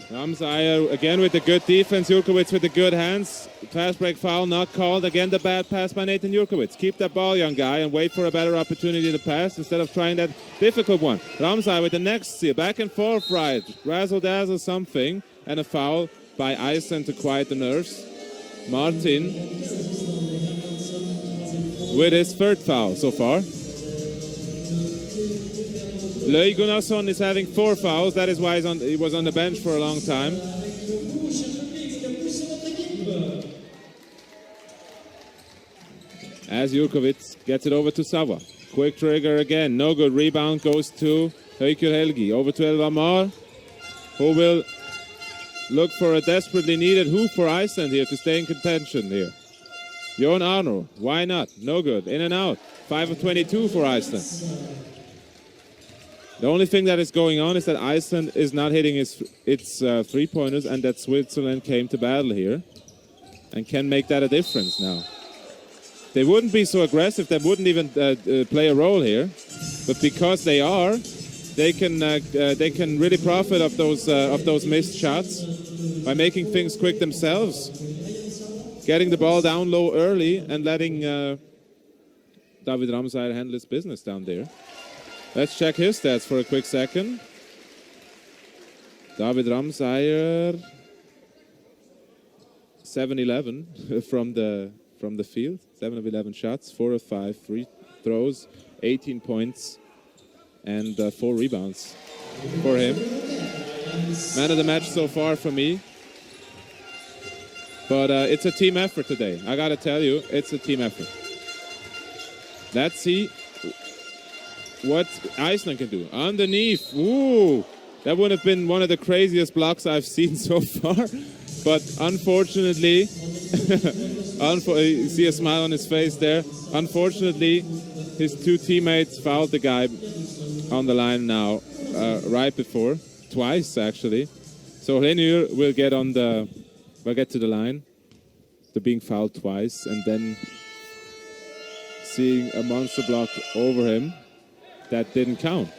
S1: Ramsayer again with the good defense. Jurkovic with the good hands. Fast break foul not called. Again the bad pass by Nathan Jurkovic. Keep that ball, young guy, and wait for a better opportunity to pass instead of trying that difficult one. Ramsayer with the next steal. Back and forth right. Razzle-dazzle something. And a foul by Iceland to quiet the nerves. Martin with his 3rd foul so far. Løy Gunnarsson is having 4 fouls. That is why he was on the bench for a long time. As Jurkovic gets it over to Sava. Quick trigger again. No good. Rebound goes to Haukur Helgi. Over to Elvamar, who will look for a desperately needed hoop for Iceland here to stay in contention here. Jon Arno. Why not? No good. In and out. 5 of 22 for Iceland. The only thing that is going on is that Iceland is not hitting its 3-pointers and that Switzerland came to battle here and can make that a difference now. They wouldn't be so aggressive, they wouldn't even play a role here. But because they are, they can really profit of those missed shots by making things quick themselves, getting the ball down low early and letting David Ramsayer handle his business down there. Let's check his stats for a quick second. David Ramsayer, 7-11 from the field. 7 of 11 shots, 4 of 5 free throws, 18 points, and 4 rebounds for him. Man of the match so far for me. But it's a team effort today. I gotta tell you, it's a team effort. Let's see what Iceland can do. Underneath, ooh, that would have been one of the craziest blocks I've seen so far. But unfortunately, you see a smile on his face there. Unfortunately, his 2 teammates fouled the guy on the line now, right before, twice actually. So Lehner will get to the line. They're being fouled twice, and then seeing a monster block over him. That didn't count.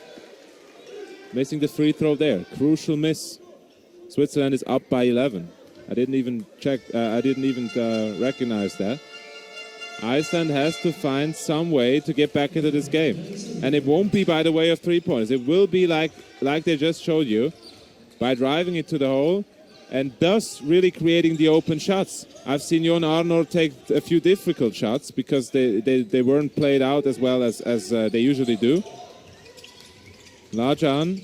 S1: Missing the free throw there. Crucial miss. Switzerland is up by 11. I didn't even check. I didn't even recognize that. Iceland has to find some way to get back into this game. And it won't be by the way of 3-pointers. It will be like they just showed you, by driving it to the hole and thus really creating the open shots. I've seen Jon Arno take a few difficult shots because they weren't played out as well as they usually do. Lajan.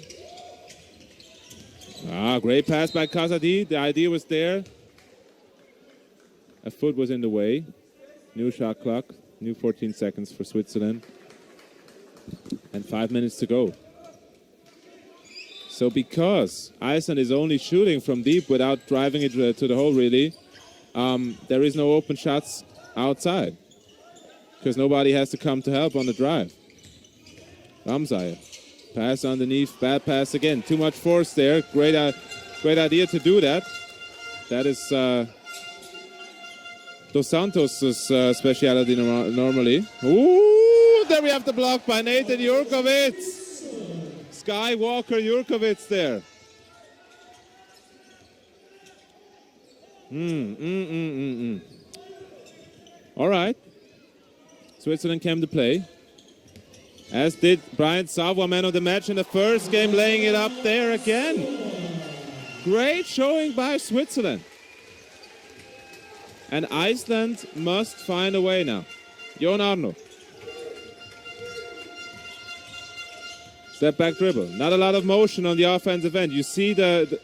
S1: Great pass by Kazadi. The idea was there. A foot was in the way. New shot clock. New 14 seconds for Switzerland. And 5 minutes to go. So because Iceland is only shooting from deep without driving it to the hole really, there is no open shots outside. Because nobody has to come to help on the drive. Ramsayer. Pass underneath, bad pass again. Too much force there. Great idea to do that. That is Dos Santos' speciality normally. Ooh, there we have the block by Nathan Jurkovic. Skywalker Jurkovic there. All right. Switzerland came to play. As did Brian Savoy, man of the match in the first game, laying it up there again. Great showing by Switzerland. And Iceland must find a way now. Jon Arno. Step back dribble. Not a lot of motion on the offensive end. You see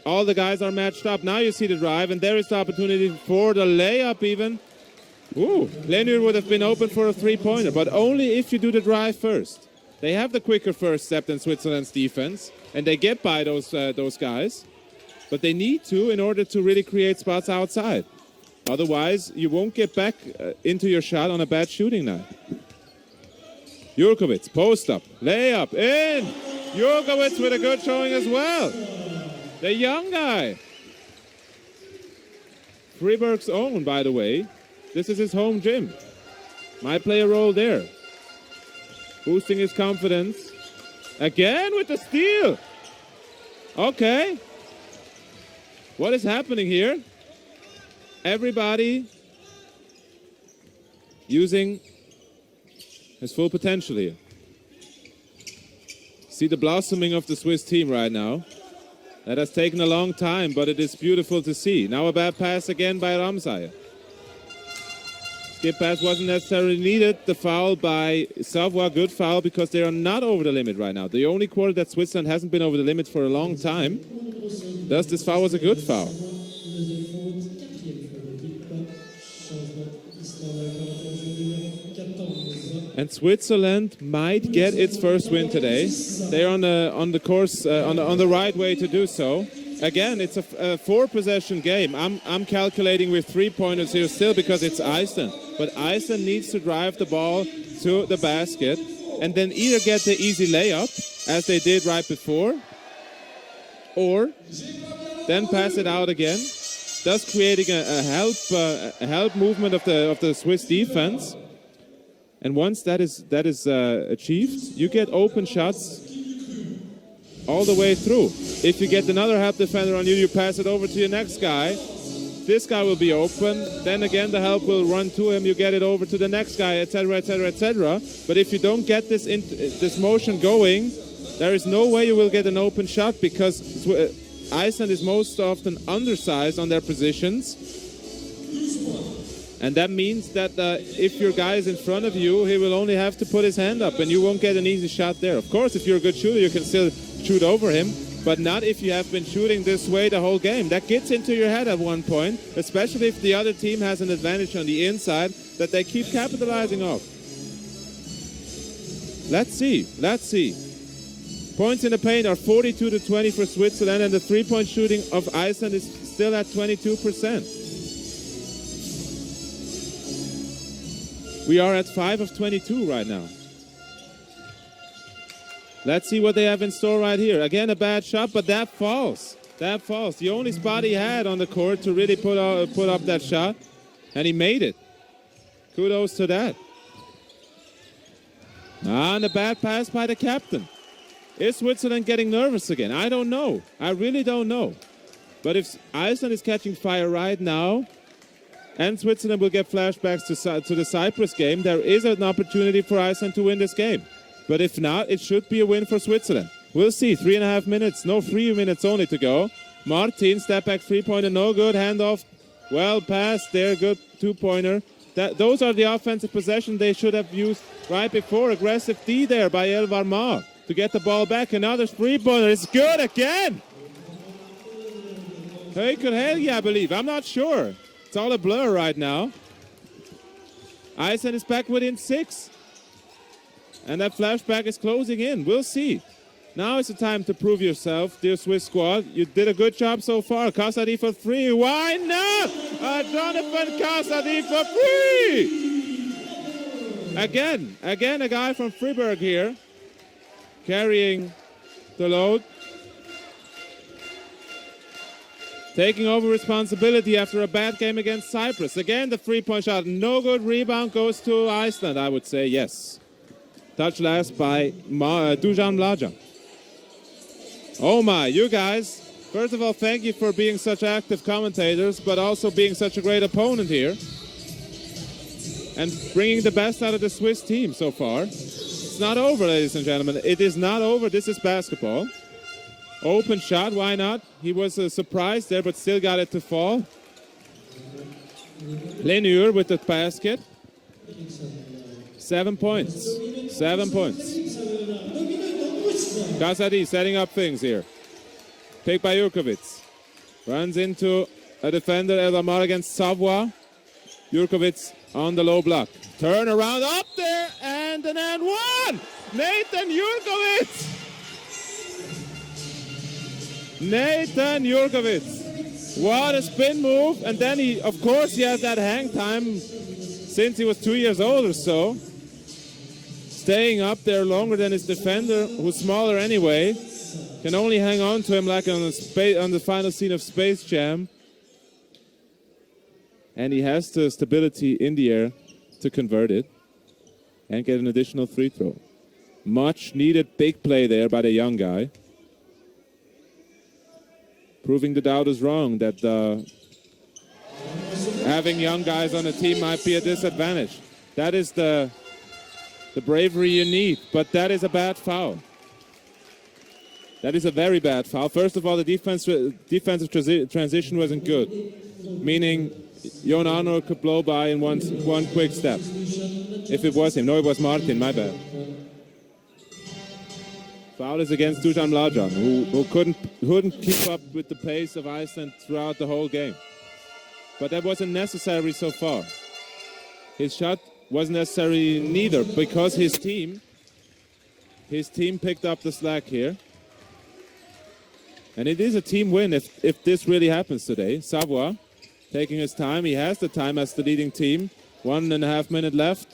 S1: all the guys are matched up. Now you see the drive, and there is the opportunity for the layup even. Ooh, Leonard would have been open for a 3-pointer, but only if you do the drive first. They have the quicker first step than Switzerland's defense, and they get by those guys. But they need to in order to really create spots outside. Otherwise, you won't get back into your shot on a bad shooting night. Jurkovic, post up, layup, in! Jurkovic with a good showing as well. The young guy. Fribourg's own, by the way. This is his home gym. Might play a role there. Boosting his confidence. Again with the steal. Okay. What is happening here? Everybody using his full potential here. See the blossoming of the Swiss team right now. That has taken a long time, but it is beautiful to see. Now a bad pass again by Ramsayer. Skip pass wasn't necessarily needed. The foul by Savoie, good foul because they are not over the limit right now. The only quarter that Switzerland hasn't been over the limit for a long time. Thus this foul was a good foul. And Switzerland might get its first win today. They're on the course, on the right way to do so. Again, it's a 4-possession game. I'm calculating with 3-pointers here still because it's Iceland. But Iceland needs to drive the ball to the basket and then either get the easy layup, as they did right before, or then pass it out again, thus creating a help movement of the Swiss defense. And once that is achieved, you get open shots all the way through. If you get another help defender on you, you pass it over to your next guy. This guy will be open. Then again, the help will run to him. You get it over to the next guy, etc., etc., etc. But if you don't get this motion going, there is no way you will get an open shot because Iceland is most often undersized on their positions. And that means that if your guy is in front of you, he will only have to put his hand up and you won't get an easy shot there. Of course, if you're a good shooter, you can still shoot over him, but not if you have been shooting this way the whole game. That gets into your head at one point, especially if the other team has an advantage on the inside that they keep capitalizing off. Let's see. Points in the paint are 42-20 for Switzerland, and the three-point shooting of Iceland is still at 22%. We are at 5 of 22 right now. Let's see what they have in store right here. Again, a bad shot, but that falls. The only spot he had on the court to really put up that shot, and he made it. Kudos to that. And a bad pass by the captain. Is Switzerland getting nervous again? I don't know. I really don't know. But if Iceland is catching fire right now, and Switzerland will get flashbacks to the Cyprus game, there is an opportunity for Iceland to win this game. But if not, it should be a win for Switzerland. We'll see. 3.5 minutes. No, 3 minutes only to go. Martin, step back three-pointer, no good. Handoff, well passed there. Good two-pointer. Those are the offensive possessions they should have used right before. Aggressive D there by Elvar Ma to get the ball back. Another three-pointer. It's good again. Heukelhelgi, I believe. I'm not sure. It's all a blur right now. Iceland is back within 6. And that flashback is closing in. We'll see. Now is the time to prove yourself, dear Swiss squad. You did a good job so far. Kasadi for 3. Why not? Jonathan Kasadi for 3. Again, a guy from Fribourg here carrying the load. Taking over responsibility after a bad game against Cyprus. Again, the three-point shot. No good. Rebound goes to Iceland, I would say. Yes. Touch last by Dujan Mlađa. Oh my, you guys. First of all, thank you for being such active commentators, but also being such a great opponent here. And bringing the best out of the Swiss team so far. It's not over, ladies and gentlemen. It is not over. This is basketball. Open shot, why not? He was surprised there, but still got it to fall. Lehner with the basket. 7 points. 7 points. Kasadi setting up things here. Pick by Jurkovic. Runs into a defender, Elvar against Savoie. Jurkovic on the low block. Turn around up there, and an and one! Nathan Jurkovic! What a spin move. And then he, of course, he has that hang time since he was 2 years old or so. Staying up there longer than his defender, who's smaller anyway. Can only hang on to him like on the final scene of Space Jam. And he has the stability in the air to convert it and get an additional free throw. Much needed big play there by the young guy. Proving the doubters wrong that having young guys on the team might be a disadvantage. That is the bravery you need, but that is a bad foul. That is a very bad foul. First of all, the defensive transition wasn't good, meaning Jon Arnold could blow by in one quick step. If it was him. No, it was Martin, my bad. Foul is against Dusan Mlađan, who couldn't keep up with the pace of Iceland throughout the whole game. But that wasn't necessary so far. His shot wasn't necessary neither, because his team picked up the slack here. And it is a team win if this really happens today. Savoie taking his time. He has the time as the leading team. 1.5 minutes left.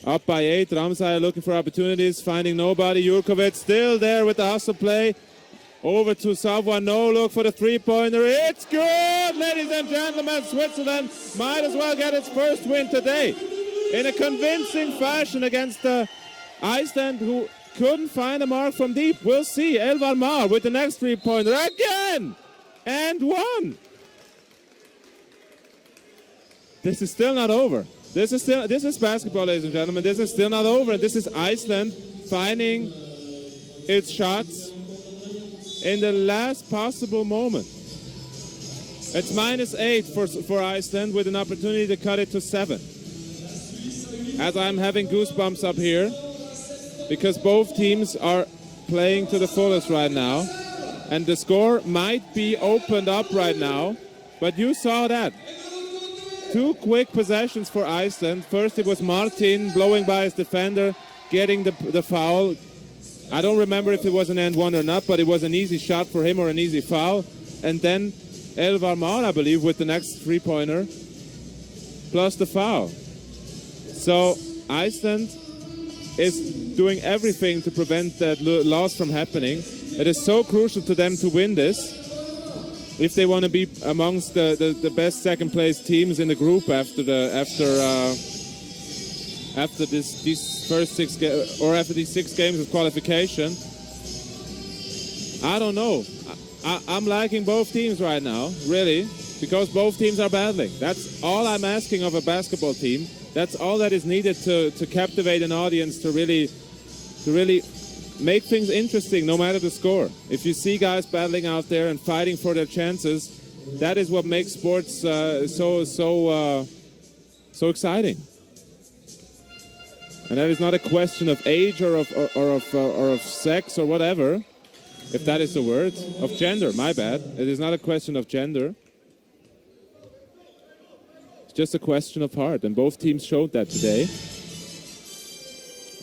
S1: Up by 8. Ramsay looking for opportunities, finding nobody. Jurkovic still there with the hustle play. Over to Savoie. No look for the three-pointer. It's good, ladies and gentlemen. Switzerland might as well get its first win today in a convincing fashion against Iceland, who couldn't find a mark from deep. We'll see. Elvar Mar with the next three-pointer again, and one. This is still not over. This is basketball, ladies and gentlemen. This is still not over. This is Iceland finding its shots in the last possible moment. It's -8 for Iceland with an opportunity to cut it to 7. As I'm having goosebumps up here, because both teams are playing to the fullest right now, and the score might be opened up right now, but you saw that. 2 quick possessions for Iceland. First it was Martin blowing by his defender, getting the foul. I don't remember if it was an and one or not, but it was an easy shot for him or an easy foul. And then Elvar Mar, I believe, with the next three-pointer, plus the foul. So Iceland is doing everything to prevent that loss from happening. It is so crucial to them to win this if they want to be amongst the best second-place teams in the group after these first 6 or after these 6 games of qualification. I don't know. I'm liking both teams right now, really, because both teams are battling. That's all I'm asking of a basketball team. That's all that is needed to captivate an audience, to really make things interesting no matter the score. If you see guys battling out there and fighting for their chances, that is what makes sports so exciting. And that is not a question of age or of sex or whatever, if that is the word, of gender, my bad. It is not a question of gender. It's just a question of heart, and both teams showed that today.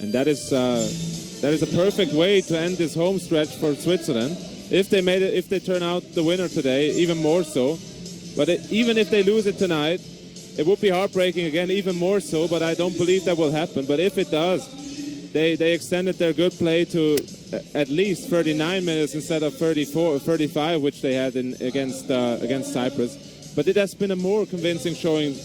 S1: And that is a perfect way to end this home stretch for Switzerland. If they turn out the winner today, even more so. But even if they lose it tonight, it would be heartbreaking again, even more so. But I don't believe that will happen. But if it does, they extended their good play to at least 39 minutes instead of 34 or 35, which they had against Cyprus. But it has been a more convincing showing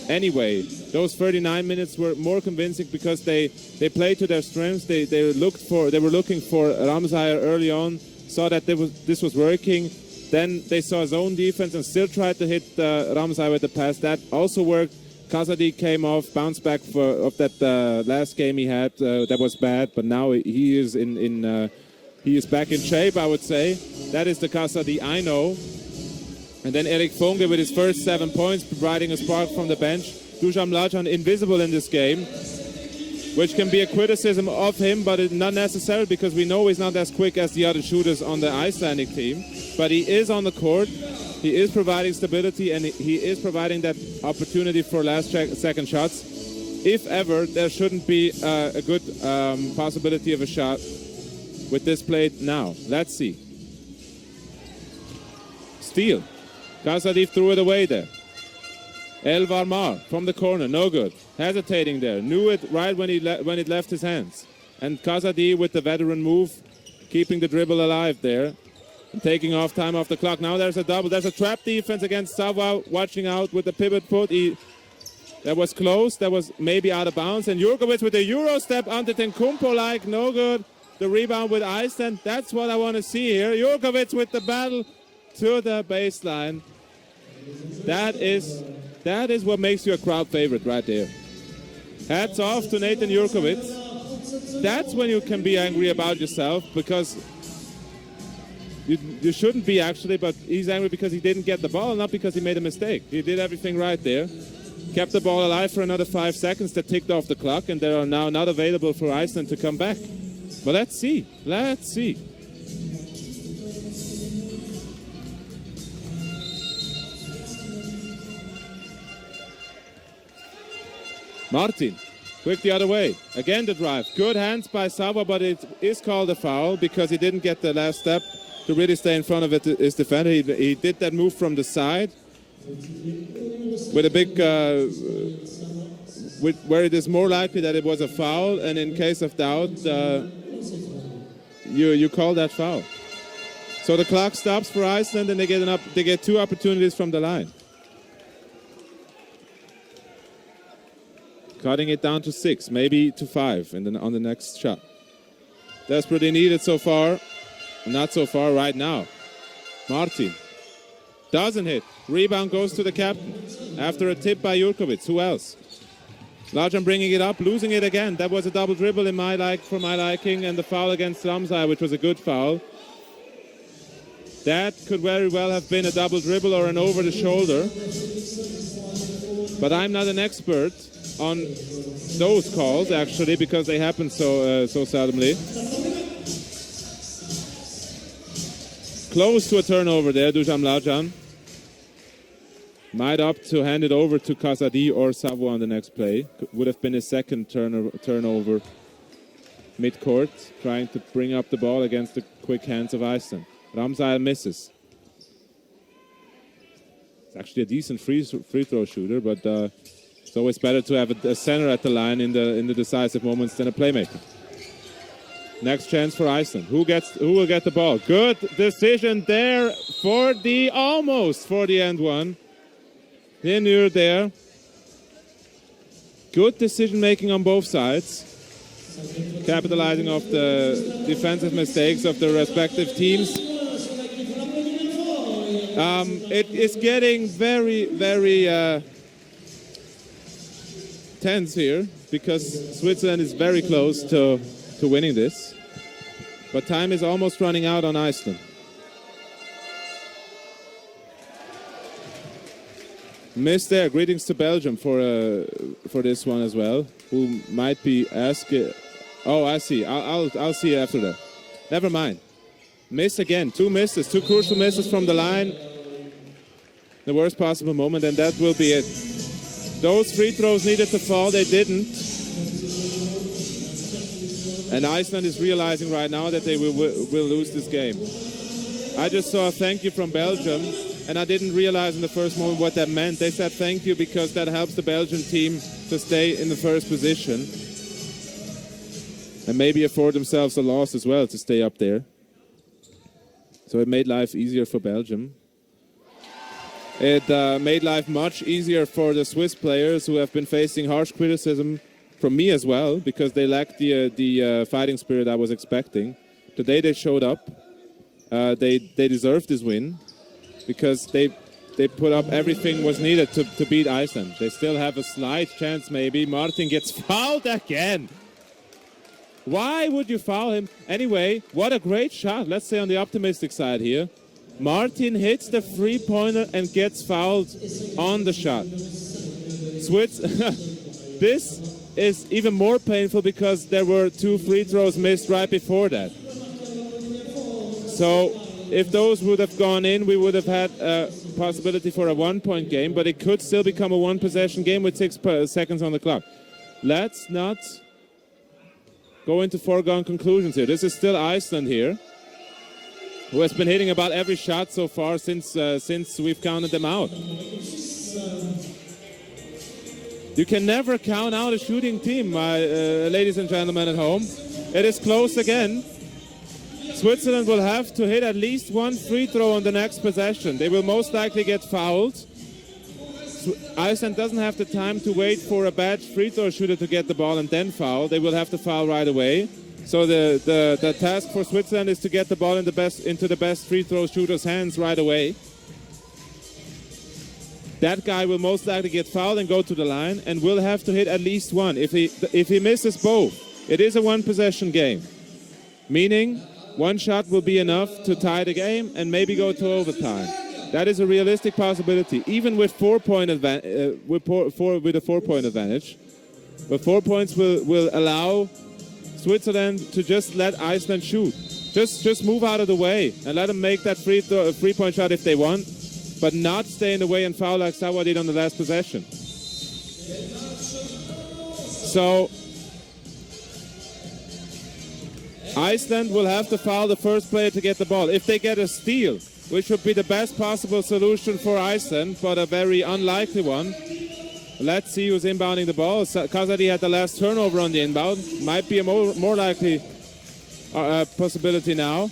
S1: anyway. Those 39 minutes were more convincing because they played to their strengths. They were looking for Ramsay early on, saw that this was working. Then they saw zone defense and still tried to hit Ramsay with the pass. That also worked. Kazadi came off, bounced back of that last game he had. That was bad, but now he is he is back in shape, I would say. That is the Kazadi I know. And then Erik Funge with his first 7 points, providing a spark from the bench. Dusan Mlađan invisible in this game, which can be a criticism of him, but not necessarily, because we know he's not as quick as the other shooters on the Icelandic team. But he is on the court, he is providing stability, and he is providing that opportunity for last-second shots. If ever, there shouldn't be a good possibility of a shot with this play now. Let's see. Steal. Kasadi threw it away there. Elvar Mar from the corner, no good. Hesitating there, knew it right when it left his hands. And Kasadi with the veteran move, keeping the dribble alive there. And taking off time off the clock. Now there's a double. There's a trap defense against Savoie, watching out with the pivot foot. That was close. That was maybe out of bounds. And Jurkovic with the Euro step, Antetokounmpo-like, no good. The rebound with Iceland. That's what I want to see here. Jurkovic with the battle to the baseline. That is what makes you a crowd favorite right there. Hats off to Nathan Jurkovic. That's when you can be angry about yourself, because you shouldn't be actually, but he's angry because he didn't get the ball, not because he made a mistake. He did everything right there. Kept the ball alive for another 5 seconds that ticked off the clock, and they are now not available for Iceland to come back. But let's see. Let's see. Martin, quick the other way. Again the drive. Good hands by Savoie, but it is called a foul because he didn't get the last step to really stay in front of his defender. He did that move from the side with a big, where it is more likely that it was a foul, and in case of doubt, you call that foul. So the clock stops for Iceland, and they get 2 opportunities from the line. Cutting it down to 6, maybe to 5 on the next shot. Desperately needed so far. Not so far right now. Martin doesn't hit. Rebound goes to the captain after a tip by Jurkovic. Who else? Lajan bringing it up, losing it again. That was a double dribble for my liking, and the foul against Ramsay, which was a good foul. That could very well have been a double dribble or an over the shoulder. But I'm not an expert on those calls, actually, because they happen so seldomly. Close to a turnover there, Dusan Lajan. Might opt to hand it over to Kasadi or Savoie on the next play. Would have been his second turnover mid-court, trying to bring up the ball against the quick hands of Iceland. Ramsay misses. It's actually a decent free throw shooter, but it's always better to have a center at the line in the decisive moments than a playmaker. Next chance for Iceland. Who will get the ball? Good decision there almost for the end one. Lehner there. Good decision making on both sides. Capitalizing off the defensive mistakes of the respective teams. It is getting very, very tense here because Switzerland is very close to winning this. But time is almost running out on Iceland. Miss there. Greetings to Belgium for this one as well. Who might be asking? Oh, I see. I'll see after that. Never mind. Miss again. 2 misses. 2 crucial misses from the line. The worst possible moment, and that will be it. Those free throws needed to fall. They didn't. And Iceland is realizing right now that they will lose this game. I just saw a thank you from Belgium, and I didn't realize in the first moment what that meant. They said thank you because that helps the Belgian team to stay in the first position and maybe afford themselves a loss as well to stay up there. So it made life easier for Belgium. It made life much easier for the Swiss players who have been facing harsh criticism from me as well, because they lacked the fighting spirit I was expecting. Today they showed up. They deserved this win because they put up everything was needed to beat Iceland. They still have a slight chance maybe. Martin gets fouled again. Why would you foul him? Anyway, what a great shot. Let's say on the optimistic side here. Martin hits the three-pointer and gets fouled on the shot. This is even more painful because there were 2 free throws missed right before that. So if those would have gone in, we would have had a possibility for a 1-point game, but it could still become a 1-possession game with 6 seconds on the clock. Let's not go into foregone conclusions here. This is still Iceland here. who has been hitting about every shot so far since we've counted them out. You can never count out a shooting team, ladies and gentlemen at home. It is close again. Switzerland will have to hit at least one free throw on the next possession. They will most likely get fouled. Iceland doesn't have the time to wait for a bad free throw shooter to get the ball and then foul. They will have to foul right away. So the task for Switzerland is to get the ball into the best free throw shooter's hands right away. That guy will most likely get fouled and go to the line and will have to hit at least one. If he misses both, it is a one-possession game, meaning one shot will be enough to tie the game and maybe go to overtime. That is a realistic possibility, even with 4 point advantage. With a 4-point advantage, but 4 points will allow Switzerland to just let Iceland shoot. Just move out of the way and let them make that free-point shot if they want, but not stay in the way and foul like Sawa did on the last possession. So Iceland will have to foul the first player to get the ball. If they get a steal, which would be the best possible solution for Iceland, but a very unlikely one. Let's see who's inbounding the ball. Kazadi had the last turnover on the inbound. Might be a more likely possibility now.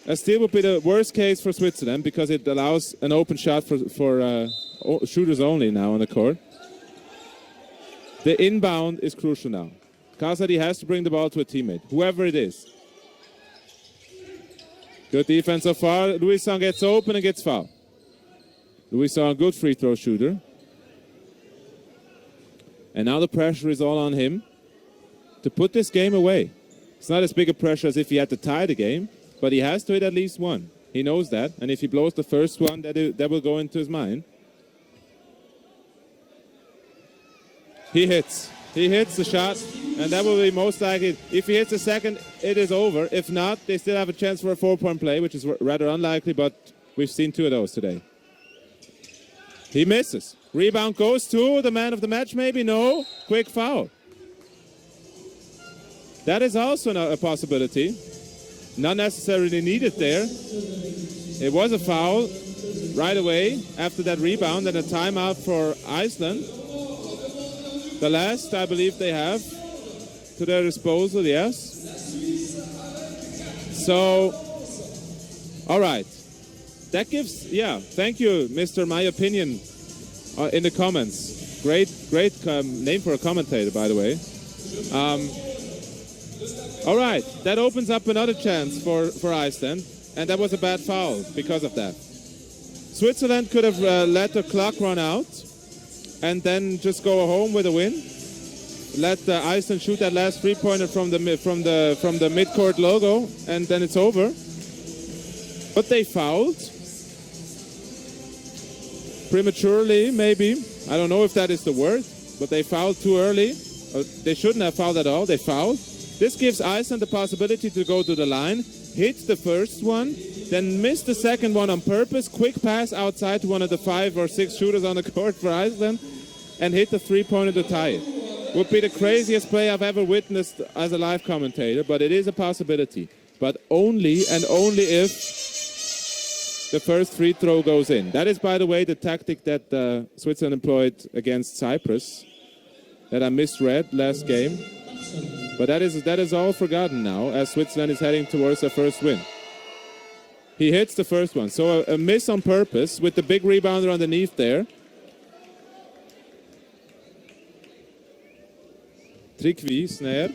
S1: A steal would be the worst case for Switzerland because it allows an open shot for shooters only now on the court. The inbound is crucial now. Kazadi has to bring the ball to a teammate, whoever it is. Good defense so far. Louis-Sang gets open and gets fouled. Louis-Sang, good free throw shooter. And now the pressure is all on him to put this game away. It's not as big a pressure as if he had to tie the game, but he has to hit at least one. He knows that, and if he blows the first one, that will go into his mind. He hits. He hits the shot, and that will be most likely. If he hits the second, it is over. If not, they still have a chance for a 4-point play, which is rather unlikely, but we've seen 2 of those today. He misses. Rebound goes to the man of the match, maybe? No. Quick foul. That is also a possibility. Not necessarily needed there. It was a foul right away after that rebound and a timeout for Iceland. The last, I believe, they have to their disposal, yes. So, all right. That gives, thank you, Mr. My Opinion, in the comments. Great name for a commentator, by the way. All right, that opens up another chance for Iceland, and that was a bad foul because of that. Switzerland could have let the clock run out and then just go home with a win. Let Iceland shoot that last three-pointer from the midcourt logo, and then it's over. But they fouled prematurely, maybe. I don't know if that is the word, but they fouled too early. They shouldn't have fouled at all. They fouled. This gives Iceland the possibility to go to the line, hit the first one, then miss the second one on purpose, quick pass outside to one of the 5 or 6 shooters on the court for Iceland, and hit the three-pointer to tie it. Would be the craziest play I've ever witnessed as a live commentator, but it is a possibility. But only and only if the first free throw goes in. That is, by the way, the tactic that Switzerland employed against Cyprus that I misread last game. But that is all forgotten now as Switzerland is heading towards their first win. He hits the first one. So a miss on purpose with the big rebounder underneath there. Trikvi, Snare.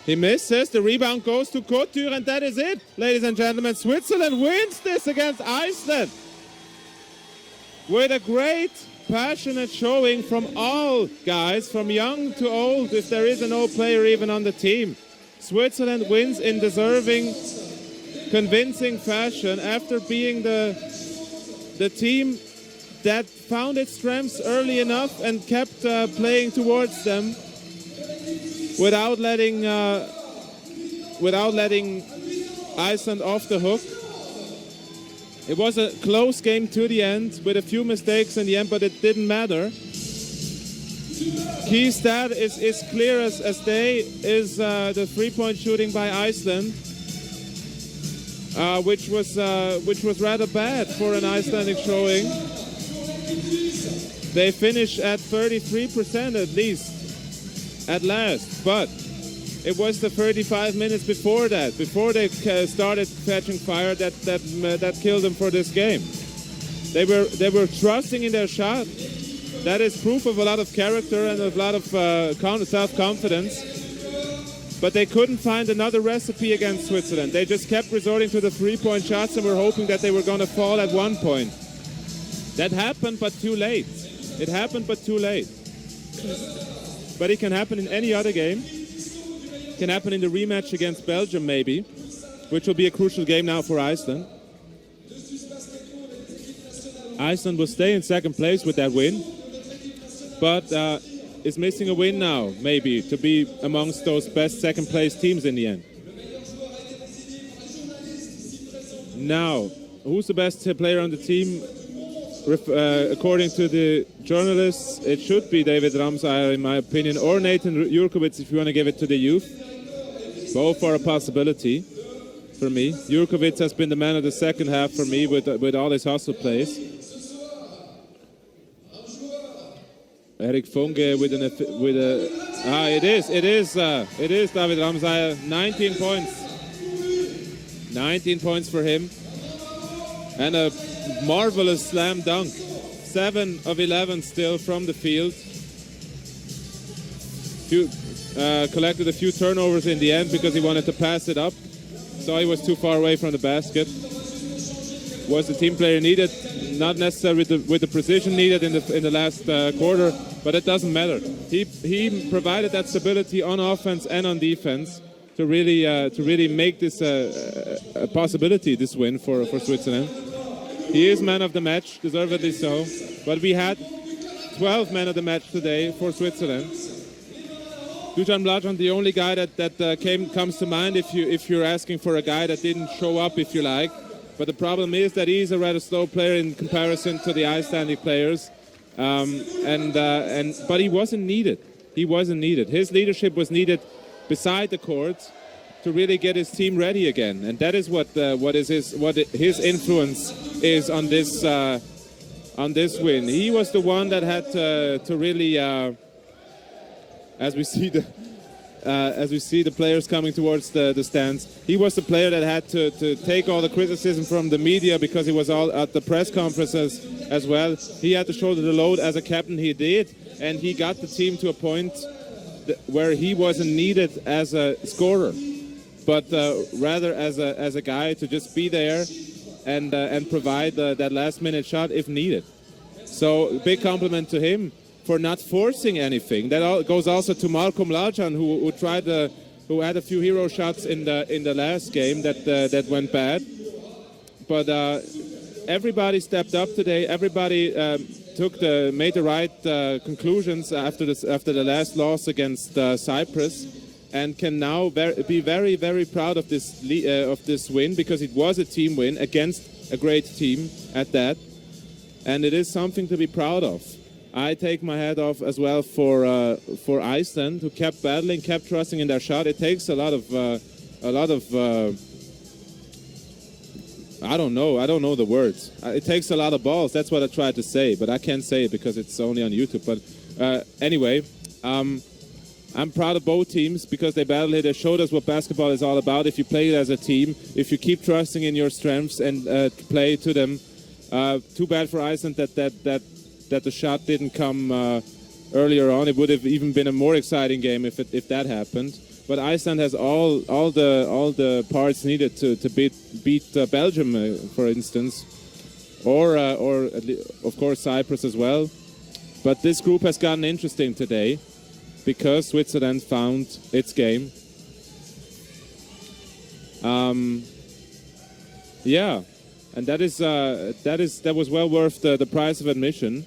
S1: He misses. The rebound goes to Couture, and that is it, ladies and gentlemen. Switzerland wins this against Iceland with a great, passionate showing from all guys, from young to old, if there is an old player even on the team. Switzerland wins in deserving, convincing fashion after being the team that found its strengths early enough and kept playing towards them without letting Iceland off the hook. It was a close game to the end with a few mistakes in the end, but it didn't matter. key stat is clear as day, is the three-point shooting by Iceland, which was rather bad for an Icelandic showing. They finished at 33% at least, at last, but it was the 35 minutes before that, before they started catching fire, that killed them for this game. They were trusting in their shot. That is proof of a lot of character and a lot of self-confidence. But they couldn't find another recipe against Switzerland. They just kept resorting to the three-point shots and were hoping that they were going to fall at one point. That happened, but too late. It happened, but too late. But it can happen in any other game. It can happen in the rematch against Belgium, maybe, which will be a crucial game now for Iceland. Iceland will stay in second place with that win, but is missing a win now, maybe, to be amongst those best second-place teams in the end. Now, who's the best player on the team? According to the journalists, it should be David Ramsayr, in my opinion, or Nathan Jurkovic, if you want to give it to the youth. Both are a possibility for me. Jurkovic has been the man of the second half for me with all his hustle plays. Eric Funge with it is David Ramsayr, 19 points. 19 points for him. And a marvelous slam dunk. 7 of 11 still from the field. Collected a few turnovers in the end because he wanted to pass it up. So he was too far away from the basket. Was the team player needed? Not necessarily with the precision needed in the last quarter, but it doesn't matter. He provided that stability on offense and on defense to really make this a possibility, this win for Switzerland. He is man of the match, deservedly so. But we had 12 men of the match today for Switzerland. Dusan Mlađan, the only guy that comes to mind if you're asking for a guy that didn't show up, if you like. But the problem is that he's a rather slow player in comparison to the Icelandic players, but he wasn't needed. He wasn't needed. His leadership was needed beside the court to really get his team ready again, and that is what his influence is on this win. He was the one that had to really, as we see the players coming towards the stands, he was the player that had to take all the criticism from the media because he was all at the press conferences as well. He had to shoulder the load as a captain. He did, and he got the team to a point where he wasn't needed as a scorer, but rather as a guy to just be there and provide that last-minute shot if needed. So big compliment to him for not forcing anything. That goes also to Malcolm Mlađan, who had a few hero shots in the last game that went bad. But everybody stepped up today. Everybody made the right conclusions after the last loss against Cyprus, and can now be very, very proud of this win, because it was a team win against a great team at that, and it is something to be proud of. I take my hat off as well for Iceland, who kept battling, kept trusting in their shot. It takes a lot of I don't know the words. It takes a lot of balls. That's what I tried to say, but I can't say it because it's only on YouTube. But anyway, I'm proud of both teams because they battled it. They showed us what basketball is all about. If you play it as a team, if you keep trusting in your strengths and play to them. Too bad for Iceland that the shot didn't come earlier on. It would have even been a more exciting game if that happened. But Iceland has all the parts needed to beat Belgium, for instance, or of course Cyprus as well. But this group has gotten interesting today because Switzerland found its game. Yeah, and that was well worth the price of admission.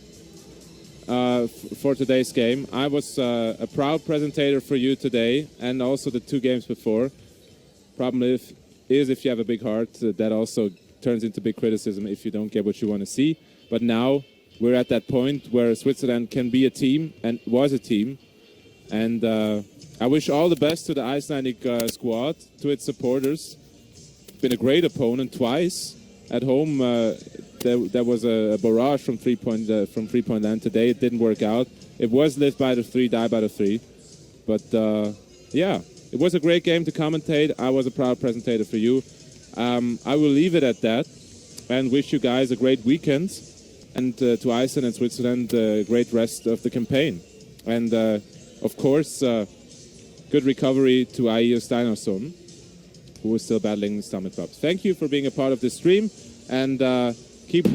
S1: For today's game. I was a proud presentator for you today, and also the 2 games before. Problem is if you have a big heart, that also turns into big criticism if you don't get what you want to see. But now we're at that point where Switzerland can be a team, and was a team, And I wish all the best to the Icelandic squad, to its supporters. Been a great opponent twice. At home, there was a barrage from three-point land. Today it didn't work out. It was live by the 3, die by the 3. But yeah, it was a great game to commentate. I was a proud presentator for you. I will leave it at that and wish you guys a great weekend. And to Iceland and Switzerland, a great rest of the campaign. And of course, good recovery to Aio Steinarsson, who is still battling stomach bumps. Thank you for being a part of this stream, and keep